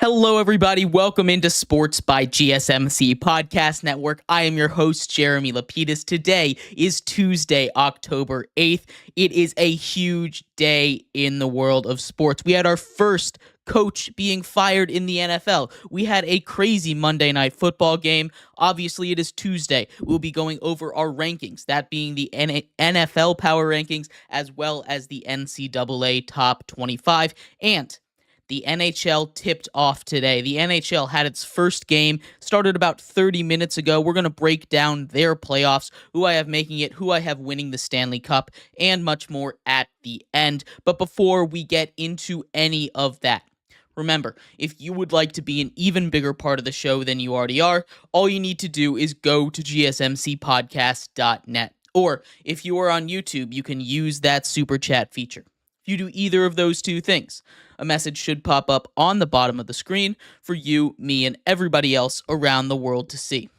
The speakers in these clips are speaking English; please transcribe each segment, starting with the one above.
Hello, everybody. Welcome into Sports by GSMC Podcast Network. I am your host, Jeremy Lapidus. Today is Tuesday, October 8th. It is a huge day in the world of sports. We had our first coach being fired in the NFL. We had a crazy Monday Night Football game. Obviously, it is Tuesday. We'll be going over our rankings, that being the NFL Power Rankings, as well as the NCAA Top 25, and the NHL tipped off today. The NHL had its first game, started about 30 minutes ago. We're going to break down their playoffs, who I have making it, who I have winning the Stanley Cup, and much more at the end. But before we get into any of that, remember, if you would like to be an even bigger part of the show than you already are, all you need to do is go to gsmcpodcast.net. Or if you are on YouTube, you can use that super chat feature. If you do either of those two things, a message should pop up on the bottom of the screen for you, me, and everybody else around the world to see.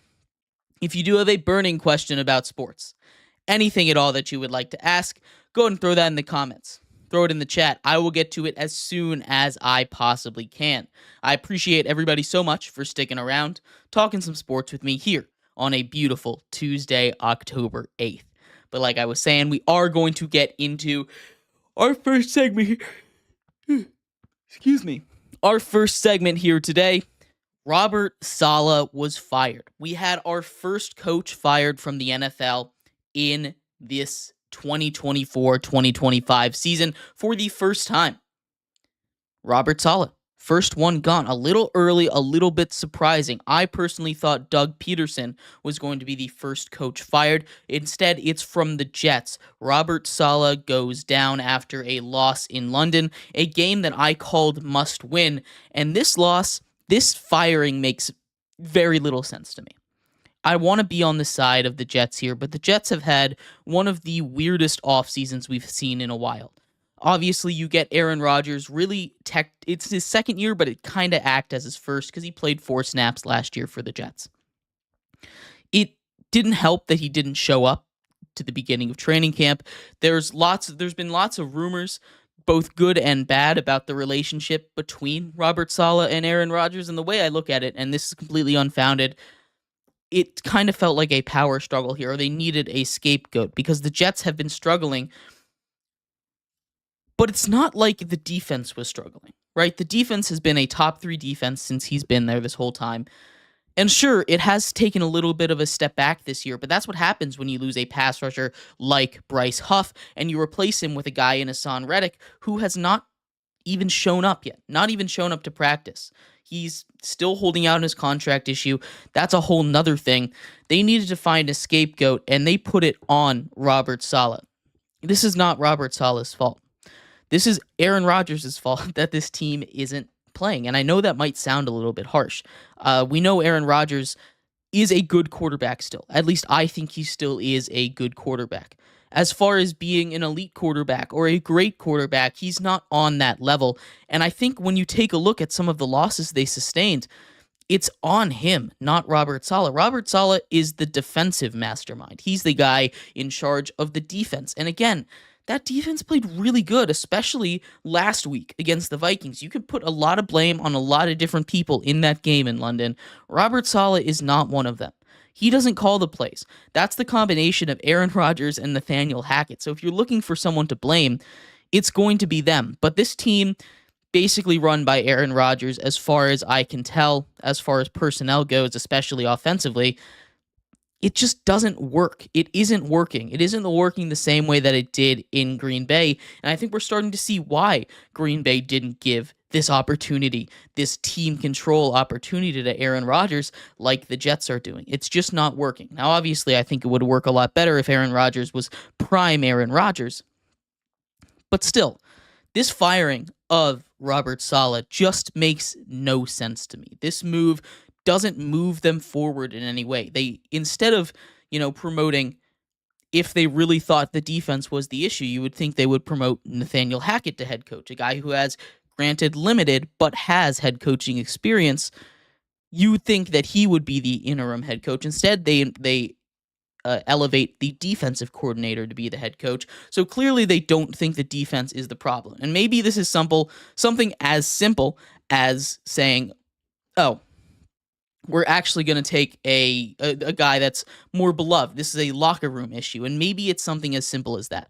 If you do have a burning question about sports, anything at all that you would like to ask, go ahead and throw that in the comments. Throw it in the chat. I will get to it as soon as I possibly can. I appreciate everybody so much for sticking around, talking some sports with me here on a beautiful Tuesday, October 8th. But like I was saying, we are going to get into our first segment here. Our first segment here today. Robert Salah was fired. We had our first coach fired from the NFL in this 2024-2025 season for the first time. Robert Salah, first one gone. A little early, a little bit surprising. I personally thought Doug Peterson was going to be the first coach fired. Instead, it's from the Jets. Robert Salah goes down after a loss in London, a game that I called must win. And this firing makes very little sense to me. I want to be on the side of the Jets here, but the Jets have had one of the weirdest off seasons we've seen in a while. Obviously, you get Aaron Rodgers, it's his second year, but it kind of acts as his first because he played 4 snaps last year for the Jets. It didn't help that he didn't show up to the beginning of training camp. There's been lots of rumors, both good and bad, about the relationship between Robert Salah and Aaron Rodgers, and the way I look at it, and this is completely unfounded, it kind of felt like a power struggle here, or they needed a scapegoat, because the Jets have been struggling. But it's not like the defense was struggling, right? The defense has been a top 3 defense since he's been there this whole time. And sure, it has taken a little bit of a step back this year, but that's what happens when you lose a pass rusher like Bryce Huff and you replace him with a guy in Hassan Reddick who has not even shown up yet, not even shown up to practice. He's still holding out on his contract issue. That's a whole nother thing. They needed to find a scapegoat, and they put it on Robert Salah. This is not Robert Salah's fault. This is Aaron Rodgers' fault that this team isn't playing. And I know that might sound a little bit harsh. We know Aaron Rodgers is a good quarterback still. At least I think he still is a good quarterback. As far as being an elite quarterback or a great quarterback, he's not on that level. And I think when you take a look at some of the losses they sustained, it's on him, not Robert Salah. Robert Salah is the defensive mastermind. He's the guy in charge of the defense. And again, that defense played really good, especially last week against the Vikings. You could put a lot of blame on a lot of different people in that game in London. Robert Salah is not one of them. He doesn't call the plays. That's the combination of Aaron Rodgers and Nathaniel Hackett. So if you're looking for someone to blame, it's going to be them. But this team, basically run by Aaron Rodgers, as far as I can tell, as far as personnel goes, especially offensively, it just doesn't work. It isn't working. It isn't working the same way that it did in Green Bay. And I think we're starting to see why Green Bay didn't give this opportunity, this team control opportunity to Aaron Rodgers like the Jets are doing. It's just not working. Now, obviously, I think it would work a lot better if Aaron Rodgers was prime Aaron Rodgers. But still, this firing of Robert Salah just makes no sense to me. This move doesn't move them forward in any way. They, instead of, promoting, if they really thought the defense was the issue, you would think they would promote Nathaniel Hackett to head coach, a guy who has, granted limited, but has head coaching experience. You would think that he would be the interim head coach. Instead, they elevate the defensive coordinator to be the head coach. So clearly they don't think the defense is the problem. And maybe this is something as simple as saying, oh, we're actually going to take a guy that's more beloved. This is a locker room issue, and maybe it's something as simple as that.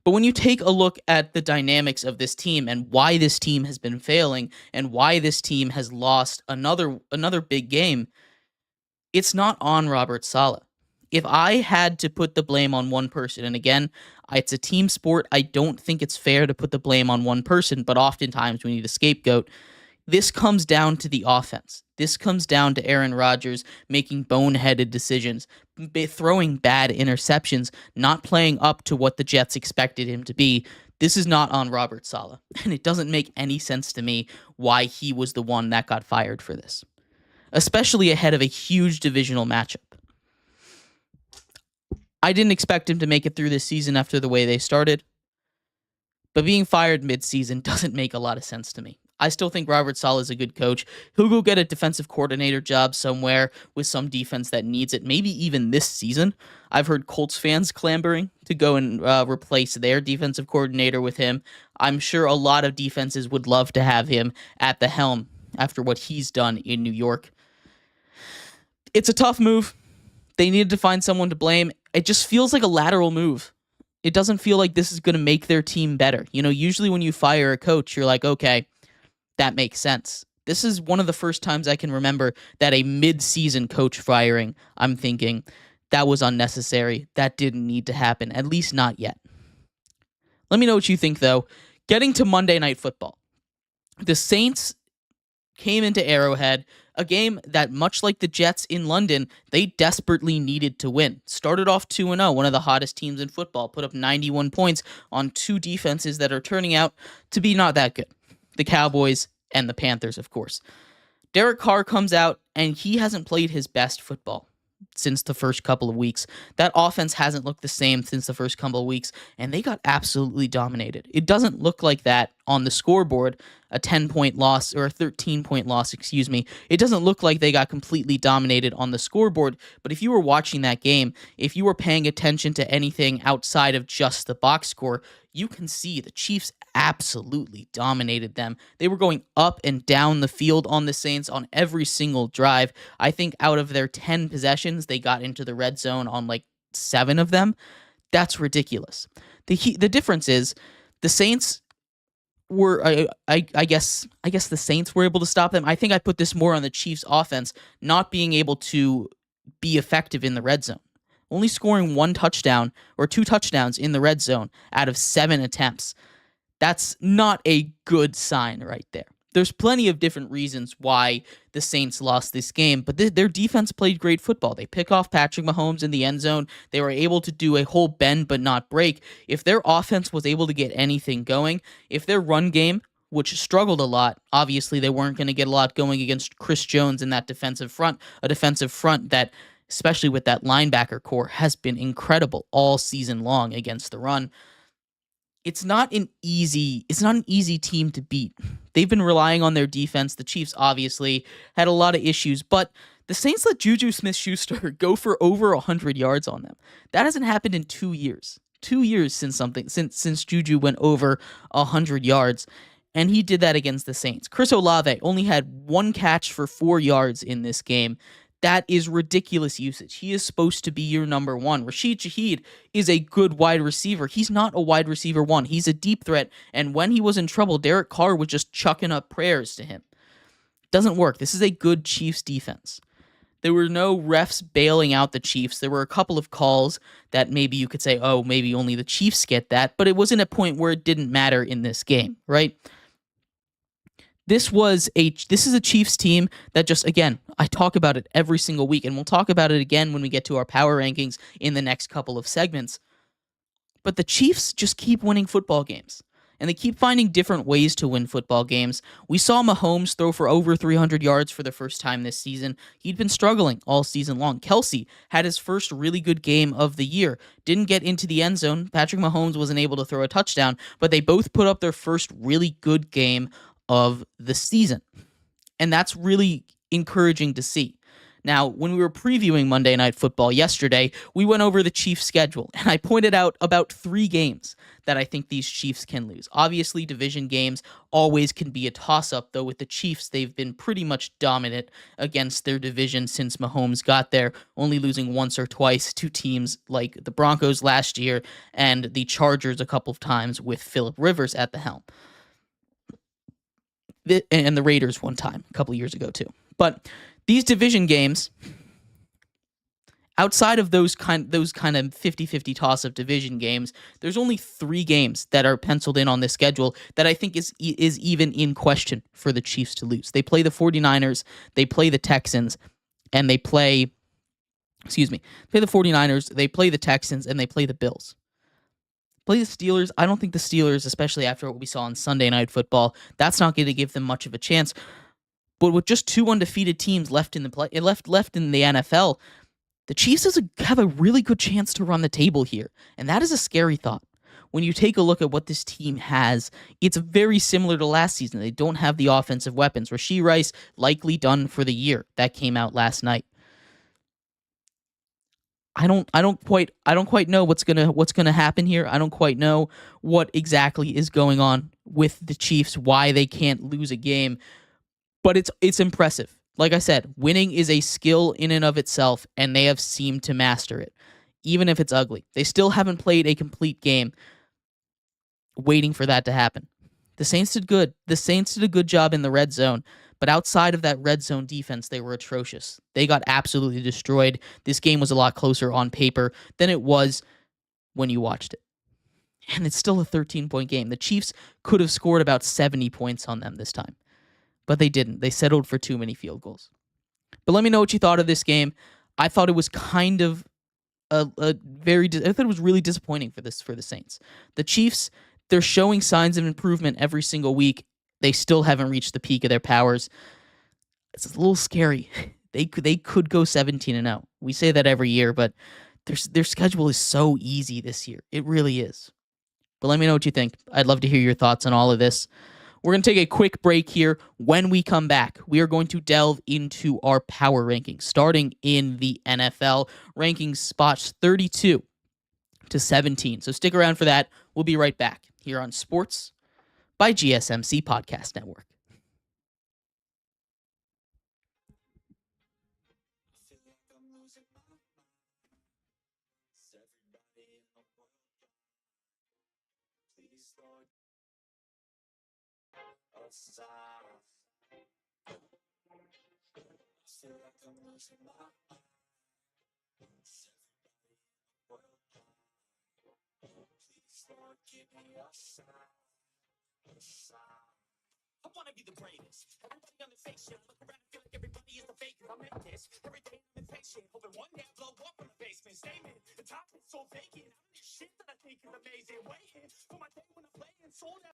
But when you take a look at the dynamics of this team and why this team has been failing and why this team has lost another big game, it's not on Robert Salah. If I had to put the blame on one person, and again, it's a team sport, I don't think it's fair to put the blame on one person, but oftentimes we need a scapegoat. This comes down to the offense. This comes down to Aaron Rodgers making boneheaded decisions, throwing bad interceptions, not playing up to what the Jets expected him to be. This is not on Robert Salah, and it doesn't make any sense to me why he was the one that got fired for this, especially ahead of a huge divisional matchup. I didn't expect him to make it through this season after the way they started, but being fired mid-season doesn't make a lot of sense to me. I still think Robert Salah is a good coach. He'll go get a defensive coordinator job somewhere with some defense that needs it, maybe even this season. I've heard Colts fans clamoring to go and replace their defensive coordinator with him. I'm sure a lot of defenses would love to have him at the helm after what he's done in New York. It's a tough move. They needed to find someone to blame. It just feels like a lateral move. It doesn't feel like this is going to make their team better. Usually when you fire a coach, you're like, okay, that makes sense. This is one of the first times I can remember that a mid-season coach firing, I'm thinking, that was unnecessary. That didn't need to happen, at least not yet. Let me know what you think, though. Getting to Monday Night Football. The Saints came into Arrowhead, a game that, much like the Jets in London, they desperately needed to win. Started off 2-0, one of the hottest teams in football, put up 91 points on two defenses that are turning out to be not that good. The Cowboys and the Panthers, of course. Derek Carr comes out, and he hasn't played his best football since the first couple of weeks. That offense hasn't looked the same since the first couple of weeks, and they got absolutely dominated. It doesn't look like that on the scoreboard, a 10-point loss, or a 13-point loss, excuse me. It doesn't look like they got completely dominated on the scoreboard, but if you were watching that game, if you were paying attention to anything outside of just the box score, you can see the Chiefs absolutely dominated them. They were going up and down the field on the Saints on every single drive. I think out of their 10 possessions, they got into the red zone on like 7 of them. That's ridiculous. The difference is the Saints were, I guess the Saints were able to stop them. I think I put this more on the Chiefs offense not being able to be effective in the red zone. Only scoring 1 touchdown or 2 touchdowns in the red zone out of 7 attempts. That's not a good sign right there. There's plenty of different reasons why the Saints lost this game, but their defense played great football. They pick off Patrick Mahomes in the end zone. They were able to do a whole bend but not break. If their offense was able to get anything going, if their run game, which struggled a lot, obviously they weren't going to get a lot going against Chris Jones in that defensive front, a defensive front that, especially with that linebacker core, has been incredible all season long against the run. It's not an easy team to beat. They've been relying on their defense. The Chiefs obviously had a lot of issues, but the Saints let Juju Smith-Schuster go for over 100 yards on them. That hasn't happened in 2 years. 2 years since Juju went over 100 yards, and he did that against the Saints. Chris Olave only had 1 catch for 4 yards in this game. That is ridiculous usage. He is supposed to be your number one. Rashid Shaheed is a good wide receiver. He's not a wide receiver one. He's a deep threat, and when he was in trouble, Derek Carr was just chucking up prayers to him. Doesn't work. This is a good Chiefs defense. There were no refs bailing out the Chiefs. There were a couple of calls that maybe you could say, oh, maybe only the Chiefs get that, but it wasn't a point where it didn't matter in this game, right? This is a Chiefs team that just, again, I talk about it every single week, and we'll talk about it again when we get to our power rankings in the next couple of segments. But the Chiefs just keep winning football games, and they keep finding different ways to win football games. We saw Mahomes throw for over 300 yards for the first time this season. He'd been struggling all season long. Kelsey had his first really good game of the year. Didn't get into the end zone. Patrick Mahomes wasn't able to throw a touchdown, but they both put up their first really good game of the season. And that's really encouraging to see. Now, when we were previewing Monday Night Football yesterday, we went over the Chiefs' schedule, and I pointed out about 3 games that I think these Chiefs can lose. Obviously, division games always can be a toss-up, though with the Chiefs, they've been pretty much dominant against their division since Mahomes got there, only losing once or twice to teams like the Broncos last year and the Chargers a couple of times with Phillip Rivers at the helm. And the Raiders one time, a couple of years ago too. But these division games, outside of those kind of 50-50 toss-up division games, there's only 3 games that are penciled in on this schedule that I think is even in question for the Chiefs to lose. They play the 49ers, they play the Texans, and they play the 49ers, they play the Texans, and they play the Bills. Play the Steelers. I don't think the Steelers, especially after what we saw on Sunday Night Football, that's not going to give them much of a chance. But with just 2 undefeated teams left in the NFL, the Chiefs have a really good chance to run the table here, and that is a scary thought. When you take a look at what this team has, it's very similar to last season. They don't have the offensive weapons. Rashee Rice likely done for the year. That came out last night. I don't quite know what's gonna happen here. I don't quite know what exactly is going on with the Chiefs, why they can't lose a game, but it's impressive. Like I said, winning is a skill in and of itself, and they have seemed to master it, even if it's ugly. They still haven't played a complete game. Waiting for that to happen. The Saints did good. The Saints did a good job in the red zone. But outside of that red zone defense, they were atrocious. They got absolutely destroyed. This game was a lot closer on paper than it was when you watched it. And it's still a 13-point game. The Chiefs could have scored about 70 points on them this time. But they didn't. They settled for too many field goals. But let me know what you thought of this game. I thought it was kind of I thought it was really disappointing for the Saints. The Chiefs, they're showing signs of improvement every single week. They still haven't reached the peak of their powers. It's a little scary. They could go 17-0. We say that every year, but their schedule is so easy this year. It really is. But let me know what you think. I'd love to hear your thoughts on all of this. We're going to take a quick break here. When we come back, we are going to delve into our power rankings, starting in the NFL, ranking spots 32 to 17. So stick around for that. We'll be right back here on Sports by GSMC Podcast Network. I wanna be the greatest. Everybody on the station, look around and feel like everybody is the fakest. I'm in this. Every day I'm impatient, hoping one day I blow up in the basement. Statement, the top is so vacant. I'm in this shit that I think is amazing. Waiting for my day when I play and sold out.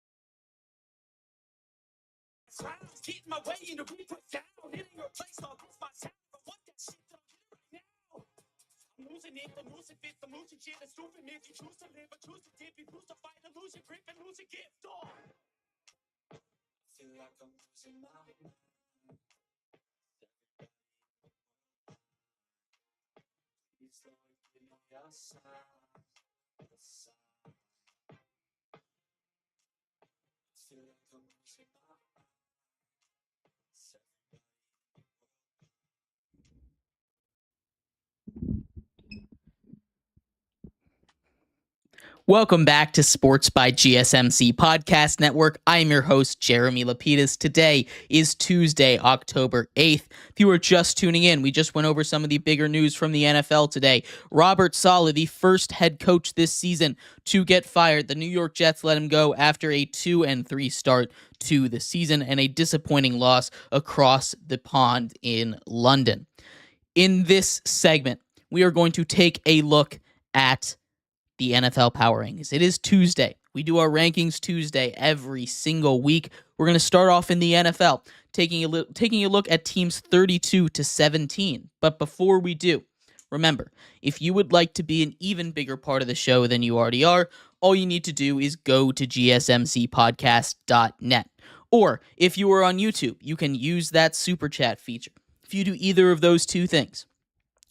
Crowds getting my way in the reaper down. Hitting your place, I'll get my sound. I want that shit that I'm getting right now. I'm losing it, I'm losing fit, I'm losing shit. It's stupid if you choose to live, but choose to dip. You choose to fight, and lose your grip and lose a gift. Oh. Feel like I'm losing my mind. Please, Lord, give me a sign. Feel like I'm losing my mind. Welcome back to Sports by GSMC Podcast Network. I am your host, Jeremy Lapidus. Today is Tuesday, October 8th. If you are just tuning in, we just went over some of the bigger news from the NFL today. Robert Salah, the first head coach this season to get fired. The New York Jets let him go after a 2-3 start to the season and a disappointing loss across the pond in London. In this segment, we are going to take a look at the NFL Power Rankings. It is Tuesday. We do our rankings Tuesday every single week. We're going to start off in the NFL, taking a look at teams 32 to 17. But before we do, remember, if you would like to be an even bigger part of the show than you already are, all you need to do is go to gsmcpodcast.net. Or if you are on YouTube, you can use that super chat feature. If you do either of those two things,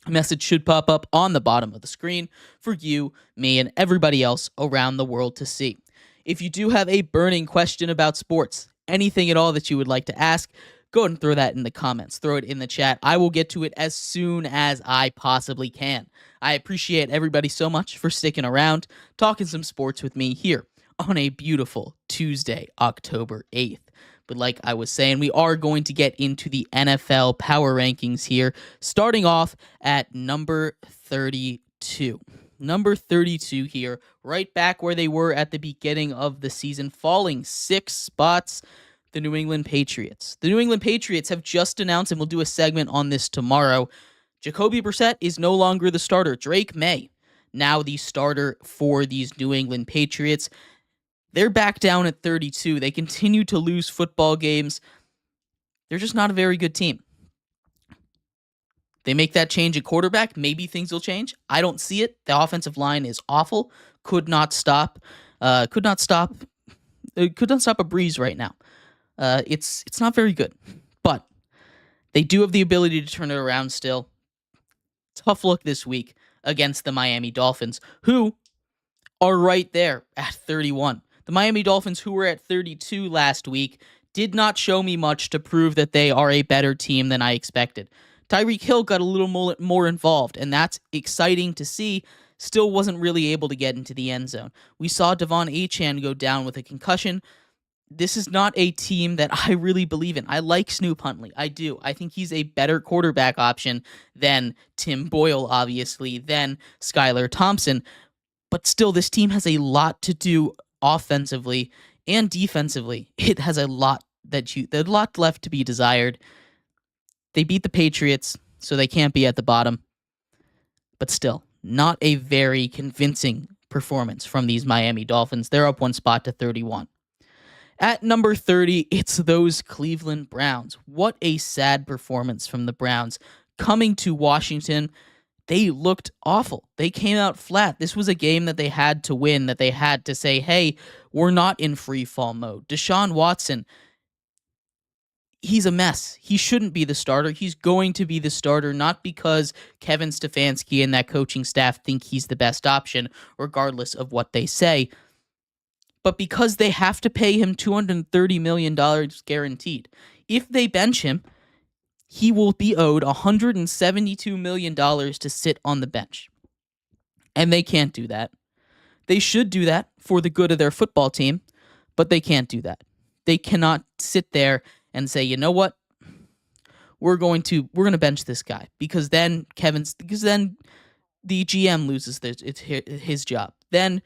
a message should pop up on the bottom of the screen for you, me, and everybody else around the world to see. If you do have a burning question about sports, anything at all that you would like to ask, go ahead and throw that in the comments. Throw it in the chat. I will get to it as soon as I possibly can. I appreciate everybody so much for sticking around, talking some sports with me here on a beautiful Tuesday, October 8th. But like I was saying, we are going to get into the NFL power rankings here, starting off at number 32. Number 32 here, right back where they were at the beginning of the season, falling 6 spots, the New England Patriots. The New England Patriots have just announced, and we'll do a segment on this tomorrow, Jacoby Brissett is no longer the starter. Drake May, now the starter for these New England Patriots. They're back down at 32. They continue to lose football games. They're just not a very good team. They make that change at quarterback, maybe things will change. I don't see it. The offensive line is awful. Could not stop a breeze right now. It's not very good. But they do have the ability to turn it around still. Tough look this week against the Miami Dolphins, who are right there at 31. The Miami Dolphins, who were at 32 last week, did not show me much to prove that they are a better team than I expected. Tyreek Hill got a little more involved, and that's exciting to see. Still wasn't really able to get into the end zone. We saw Devon Achane go down with a concussion. This is not a team that I really believe in. I like Snoop Huntley. I do. I think he's a better quarterback option than Tim Boyle, obviously, than Skylar Thompson. But still, this team has a lot to do offensively and defensively. It has a lot left to be desired. They beat the Patriots, so they can't be at the bottom. But still, not a very convincing performance from these Miami Dolphins. They're up 1 spot to 31. At number 30, it's those Cleveland Browns. What a sad performance from the Browns. Coming to Washington, they looked awful. They came out flat. This was a game that they had to win, that they had to say, hey, we're not in free fall mode. Deshaun Watson, he's a mess. He shouldn't be the starter. He's going to be the starter, not because Kevin Stefanski and that coaching staff think he's the best option, regardless of what they say, but because they have to pay him $230 million guaranteed. If they bench him, he will be owed $172 million to sit on the bench. And they can't do that. They should do that for the good of their football team, but they can't do that. They cannot sit there and say, you know what? We're going to bench this guy because then the GM loses his job. Then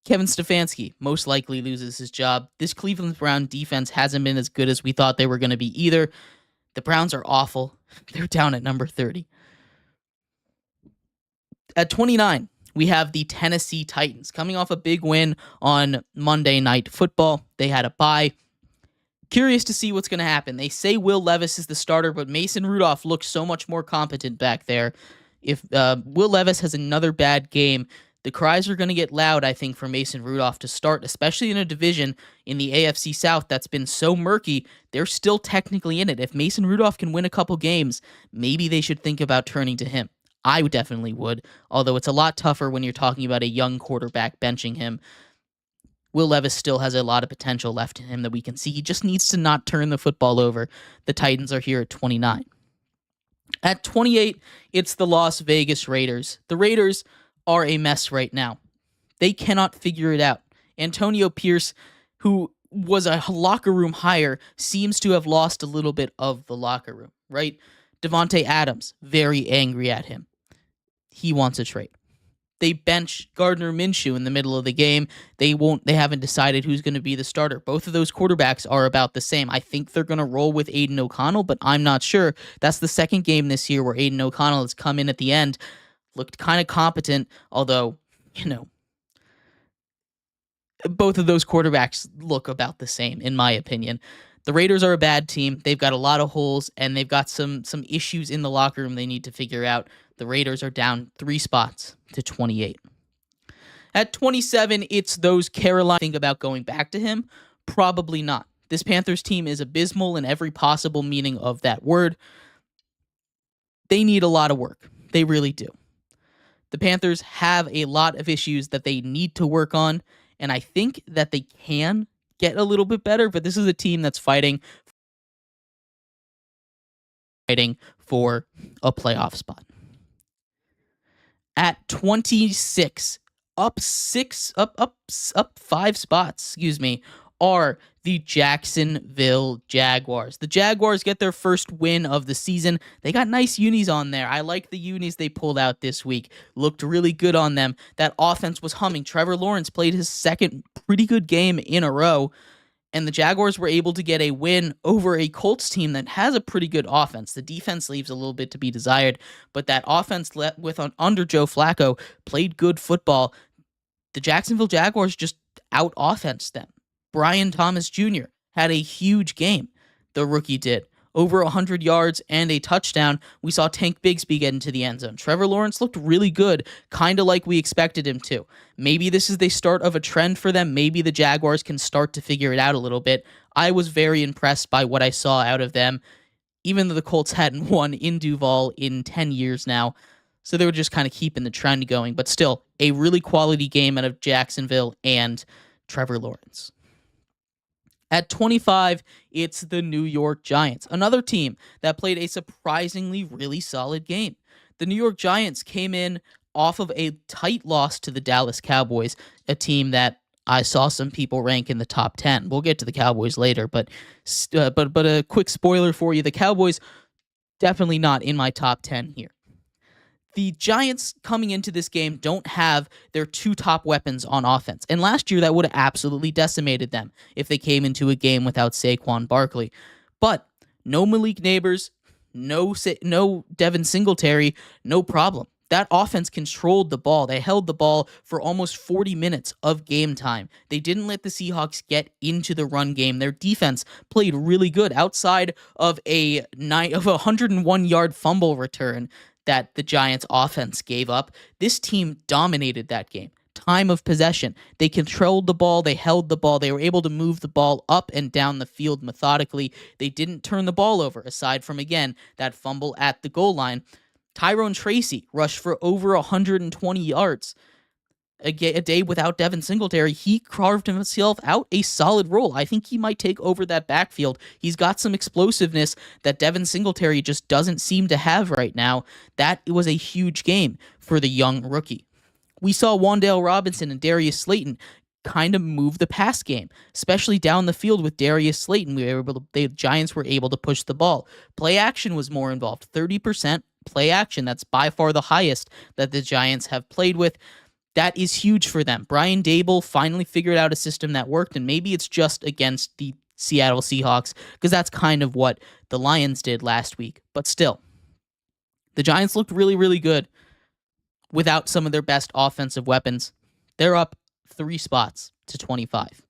Kevin Stefanski most likely loses his job. This Cleveland Brown defense hasn't been as good as we thought they were going to be either. The Browns are awful. They're down at number 30. At 29, we have the Tennessee Titans coming off a big win on Monday Night Football. They had a bye. Curious to see what's going to happen. They say Will Levis is the starter, but Mason Rudolph looks so much more competent back there. If Will Levis has another bad game, the cries are going to get loud, I think, for Mason Rudolph to start, especially in a division in the AFC South that's been so murky. They're still technically in it. If Mason Rudolph can win a couple games, maybe they should think about turning to him. I definitely would, although it's a lot tougher when you're talking about a young quarterback benching him. Will Levis still has a lot of potential left in him that we can see. He just needs to not turn the football over. The Titans are here at 29. At 28, it's the Las Vegas Raiders. The Raiders are a mess right now. They cannot figure it out. Antonio Pierce, who was a locker room hire, seems to have lost a little bit of the locker room, right? Devontae Adams, very angry at him. He wants a trade. They bench Gardner Minshew in the middle of the game. They haven't decided who's going to be the starter. Both of those quarterbacks are about the same. I think they're going to roll with Aiden O'Connell, but I'm not sure. That's the second game this year where Aiden O'Connell has come in at the end, looked kind of competent, although, both of those quarterbacks look about the same, in my opinion. The Raiders are a bad team. They've got a lot of holes, and they've got some issues in the locker room they need to figure out. The Raiders are down 3 spots to 28. At 27, it's those Carolina. Think about going back to him? Probably not. This Panthers team is abysmal in every possible meaning of that word. they need a lot of work. They really do. The Panthers have a lot of issues that they need to work on, and I think that they can get a little bit better, but this is a team that's fighting for a playoff spot. At 26, up 5 spots, are the Jacksonville Jaguars. The Jaguars get their first win of the season. They got nice unis on there. I like the unis they pulled out this week. Looked really good on them. That offense was humming. Trevor Lawrence played his second pretty good game in a row, and the Jaguars were able to get a win over a Colts team that has a pretty good offense. The defense leaves a little bit to be desired, but that offense under Joe Flacco played good football. The Jacksonville Jaguars just out-offensed them. Brian Thomas Jr. had a huge game, the rookie did. Over 100 yards and a touchdown. We saw Tank Bigsby get into the end zone. Trevor Lawrence looked really good, kind of like we expected him to. Maybe this is the start of a trend for them. Maybe the Jaguars can start to figure it out a little bit. I was very impressed by what I saw out of them, even though the Colts hadn't won in Duval in 10 years now. So they were just kind of keeping the trend going. But still, a really quality game out of Jacksonville and Trevor Lawrence. At 25, it's the New York Giants, another team that played a surprisingly really solid game. The New York Giants came in off of a tight loss to the Dallas Cowboys, a team that I saw some people rank in the top 10. We'll get to the Cowboys later, but a quick spoiler for you, the Cowboys definitely not in my top 10 here. The Giants coming into this game don't have their two top weapons on offense. And last year, that would have absolutely decimated them if they came into a game without Saquon Barkley. But no Malik Neighbors, no Devin Singletary, no problem. That offense controlled the ball. They held the ball for almost 40 minutes of game time. They didn't let the Seahawks get into the run game. Their defense played really good outside of a 101-yard fumble return that the Giants offense gave up. This team dominated that game. Time of possession. They controlled the ball. They held the ball. They were able to move the ball up and down the field methodically. They didn't turn the ball over, aside from, again, that fumble at the goal line. Tyrone Tracy rushed for over 120 yards. A day without Devin Singletary, he carved himself out a solid role. I think he might take over that backfield. He's got some explosiveness that Devin Singletary just doesn't seem to have right now. That was a huge game for the young rookie. We saw Wan'Dale Robinson and Darius Slayton kind of move the pass game, especially down the field with Darius Slayton. The Giants were able to push the ball. Play action was more involved. 30% play action. That's by far the highest that the Giants have played with. That is huge for them. Brian Dable finally figured out a system that worked, and maybe it's just against the Seattle Seahawks, because that's kind of what the Lions did last week. But still, the Giants looked really, really good without some of their best offensive weapons. They're up 3 spots to 25.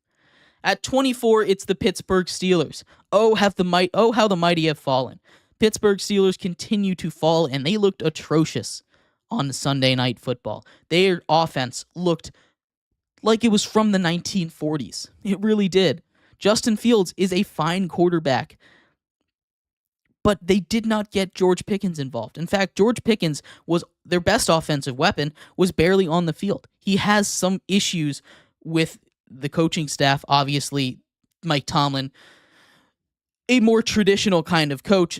At 24, it's the Pittsburgh Steelers. Oh, how the mighty have fallen. Pittsburgh Steelers continue to fall, and they looked atrocious on Sunday Night Football. Their offense looked like it was from the 1940s. It really did. Justin Fields is a fine quarterback, but they did not get George Pickens involved. In fact, George Pickens was their best offensive weapon, was barely on the field. He has some issues with the coaching staff, obviously. Mike Tomlin, a more traditional kind of coach.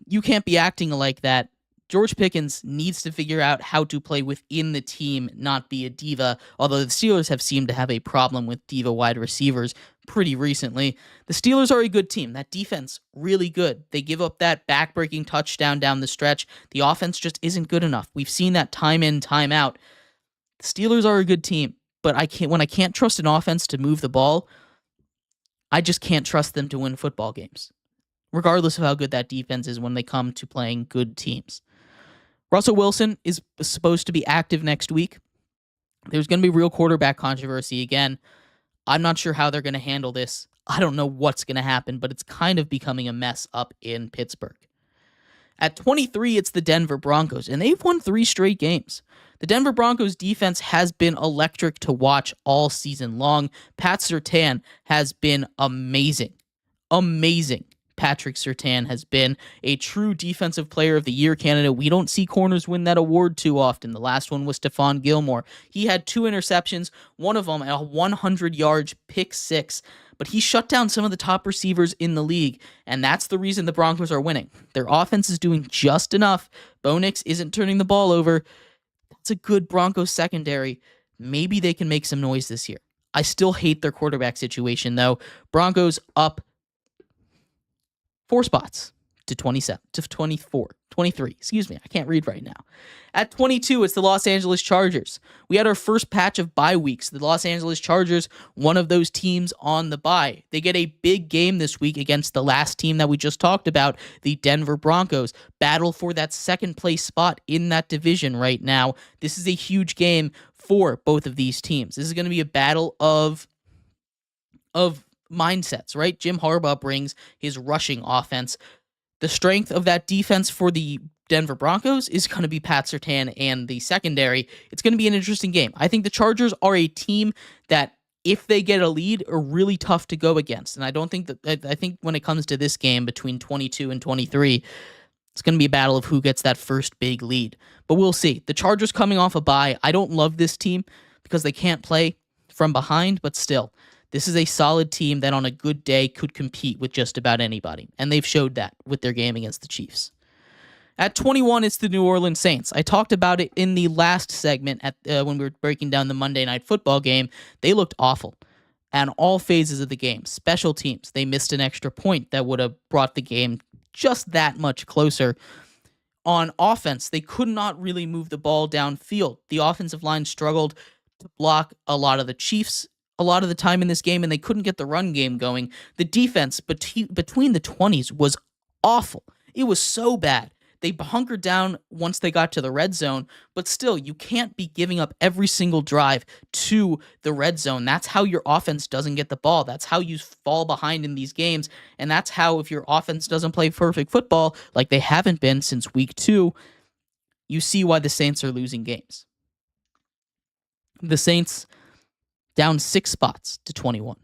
You can't be acting like that. George Pickens needs to figure out how to play within the team, not be a diva, although the Steelers have seemed to have a problem with diva wide receivers pretty recently. The Steelers are a good team. That defense, really good. They give up that back-breaking touchdown down the stretch. The offense just isn't good enough. We've seen that time in, time out. The Steelers are a good team, but when I can't trust an offense to move the ball, I just can't trust them to win football games, regardless of how good that defense is when they come to playing good teams. Russell Wilson is supposed to be active next week. There's going to be real quarterback controversy again. I'm not sure how they're going to handle this. I don't know what's going to happen, but it's kind of becoming a mess up in Pittsburgh. At 23, it's the Denver Broncos, and they've won 3 straight games. The Denver Broncos defense has been electric to watch all season long. Pat Surtain has been amazing. Amazing Patrick Surtain has been a true defensive player of the year candidate. We don't see corners win that award too often. The last one was Stephon Gilmore. He had 2 interceptions, one of them a 100-yard pick six, but he shut down some of the top receivers in the league, and that's the reason the Broncos are winning. Their offense is doing just enough. Bo Nix isn't turning the ball over. That's a good Broncos secondary. Maybe they can make some noise this year. I still hate their quarterback situation, though. Broncos up 4 spots to 27, to 24, 23. Excuse me, I can't read right now. At 22, it's the Los Angeles Chargers. We had our first patch of bye weeks. The Los Angeles Chargers, one of those teams on the bye. They get a big game this week against the last team that we just talked about, the Denver Broncos. Battle for that second place spot in that division right now. This is a huge game for both of these teams. This is going to be a battle of mindsets, right? Jim Harbaugh brings his rushing offense. The strength of that defense for the Denver Broncos is going to be Pat Surtain and the secondary. It's going to be an interesting game. I think the Chargers are a team that, if they get a lead, are really tough to go against. And I think when it comes to this game between 22 and 23, it's going to be a battle of who gets that first big lead. But we'll see. The Chargers coming off a bye. I don't love this team because they can't play from behind, but still, this is a solid team that on a good day could compete with just about anybody. And they've showed that with their game against the Chiefs. At 21, it's the New Orleans Saints. I talked about it in the last segment when we were breaking down the Monday Night Football game. They looked awful at all phases of the game. Special teams, they missed an extra point that would have brought the game just that much closer. On offense, they could not really move the ball downfield. The offensive line struggled to block a lot of the Chiefs a lot of the time in this game, and they couldn't get the run game going. The defense between the 20s was awful. It was so bad. They hunkered down once they got to the red zone, but still, you can't be giving up every single drive to the red zone. That's how your offense doesn't get the ball. That's how you fall behind in these games, and that's how, if your offense doesn't play perfect football, like they haven't been since week 2, you see why the Saints are losing games. The Saints down 6 spots to 21.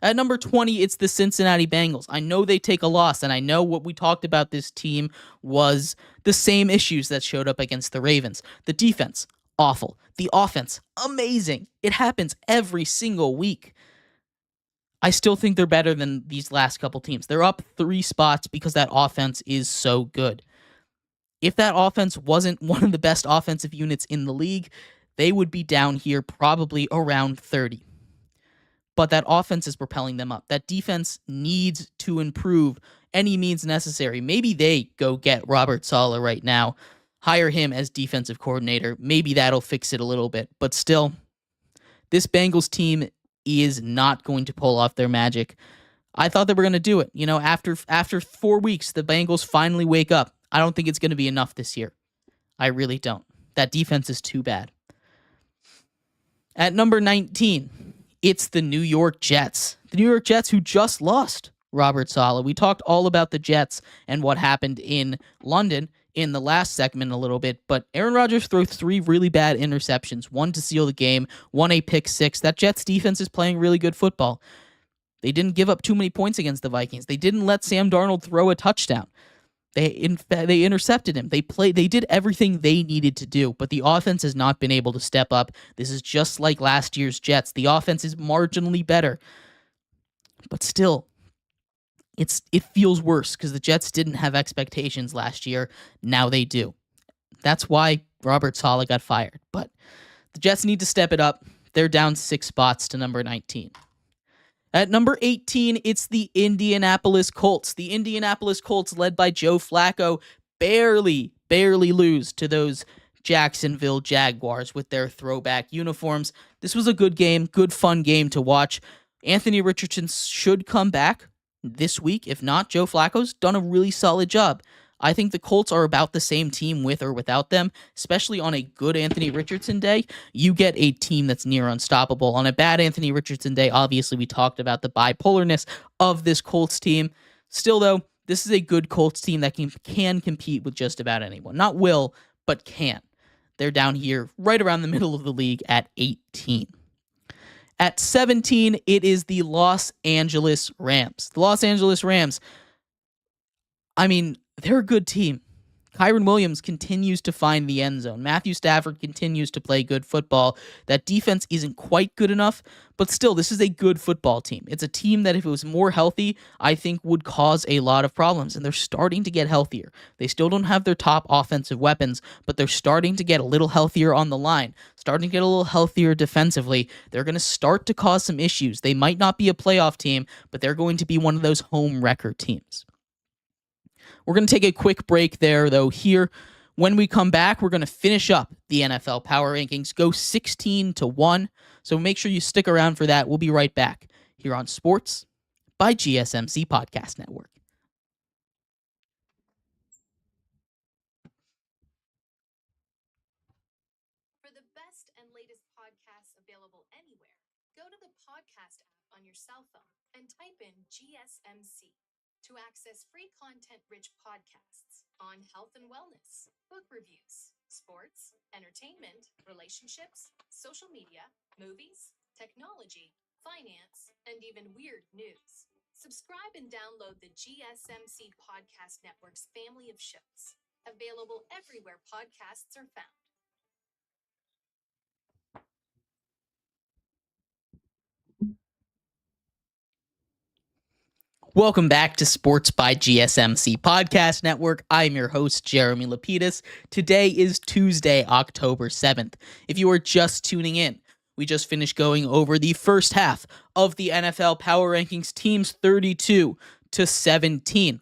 At number 20, it's the Cincinnati Bengals. I know they take a loss, and I know what we talked about this team was the same issues that showed up against the Ravens. The defense, awful. The offense, amazing. It happens every single week. I still think they're better than these last couple teams. They're up 3 spots because that offense is so good. If that offense wasn't one of the best offensive units in the league, they would be down here probably around 30. But that offense is propelling them up. That defense needs to improve any means necessary. Maybe they go get Robert Salah right now, hire him as defensive coordinator. Maybe that'll fix it a little bit. But still, this Bengals team is not going to pull off their magic. I thought they were going to do it. You know, after 4 weeks, the Bengals finally wake up. I don't think it's going to be enough this year. I really don't. That defense is too bad. At number 19, it's the New York Jets. The New York Jets, who just lost Robert Salah. We talked all about the Jets and what happened in London in the last segment a little bit, but Aaron Rodgers threw 3 really bad interceptions, 1 to seal the game, 1 a pick 6. That Jets defense is playing really good football. They didn't give up too many points against the Vikings. They didn't let Sam Darnold throw a touchdown. They intercepted him. They did everything they needed to do, but the offense has not been able to step up. This is just like last year's Jets. The offense is marginally better, but still, it feels worse because the Jets didn't have expectations last year. Now they do. That's why Robert Salah got fired. But the Jets need to step it up. They're down 6 spots to number 19. At number 18, it's the Indianapolis Colts. The Indianapolis Colts, led by Joe Flacco, barely lose to those Jacksonville Jaguars with their throwback uniforms. This was a good game, good fun game to watch. Anthony Richardson should come back this week. If not, Joe Flacco's done a really solid job. I think the Colts are about the same team with or without them, especially on a good Anthony Richardson day. You get a team that's near unstoppable. On a bad Anthony Richardson day, obviously we talked about the bipolarness of this Colts team. Still, though, this is a good Colts team that can compete with just about anyone. Not will, but can. They're down here right around the middle of the league at 18. At 17, it is the Los Angeles Rams. The Los Angeles Rams, I mean, they're a good team. Kyron Williams continues to find the end zone. Matthew Stafford continues to play good football. That defense isn't quite good enough, but still, this is a good football team. It's a team that, if it was more healthy, I think would cause a lot of problems, and they're starting to get healthier. They still don't have their top offensive weapons, but they're starting to get a little healthier on the line, starting to get a little healthier defensively. They're going to start to cause some issues. They might not be a playoff team, but they're going to be one of those home wrecker teams. We're going to take a quick break there, though, here. When we come back, we're going to finish up the NFL Power Rankings, go 16-1. So make sure you stick around for that. We'll be right back here on Sports by GSMC Podcast Network. For the best and latest podcasts available anywhere, go to the podcast app on your cell phone and type in GSMC. To access free content-rich podcasts on health and wellness, book reviews, sports, entertainment, relationships, social media, movies, technology, finance, and even weird news. Subscribe and download the GSMC Podcast Network's family of shows, available everywhere podcasts are found. Welcome back to Sports by GSMC Podcast Network. I'm your host, Jeremy Lapidus. Today is Tuesday, October 7th. If you are just tuning in, we just finished going over the first half of the NFL Power Rankings, teams 32-17.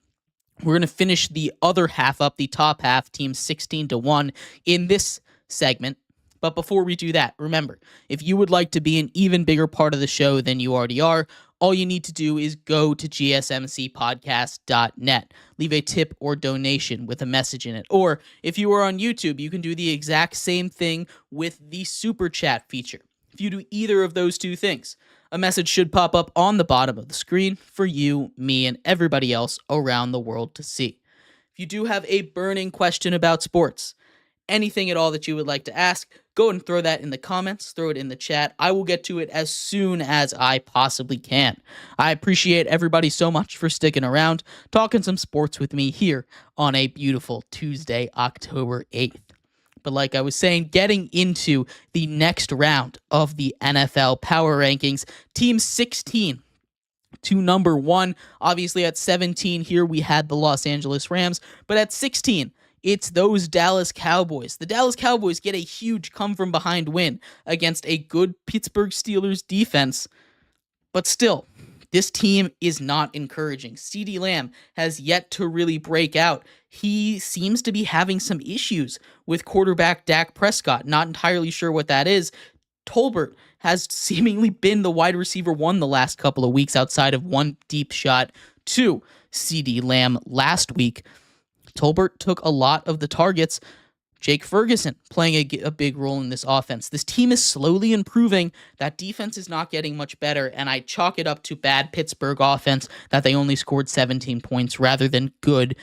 We're going to finish the other half up, the top half, teams 16-1 in this segment. But before we do that, remember, if you would like to be an even bigger part of the show than you already are, all you need to do is go to gsmcpodcast.net. Leave a tip or donation with a message in it. Or if you are on YouTube, you can do the exact same thing with the Super Chat feature. If you do either of those two things, a message should pop up on the bottom of the screen for you, me, and everybody else around the world to see. If you do have a burning question about sports, anything at all that you would like to ask, go and throw that in the comments, throw it in the chat. I will get to it as soon as I possibly can. I appreciate everybody so much for sticking around, talking some sports with me here on a beautiful Tuesday, October 8th. But like I was saying, getting into the next round of the NFL Power Rankings, Team 16 to number 1. Obviously at 17 here we had the Los Angeles Rams, but at 16, it's those Dallas Cowboys. The Dallas Cowboys get a huge come-from-behind win against a good Pittsburgh Steelers defense. But still, this team is not encouraging. CeeDee Lamb has yet to really break out. He seems to be having some issues with quarterback Dak Prescott. Not entirely sure what that is. Tolbert has seemingly been the wide receiver one the last couple of weeks outside of one deep shot to CeeDee Lamb last week. Tolbert took a lot of the targets. Jake Ferguson playing a big role in this offense. This team is slowly improving. That defense is not getting much better, and I chalk it up to bad Pittsburgh offense that they only scored 17 points rather than good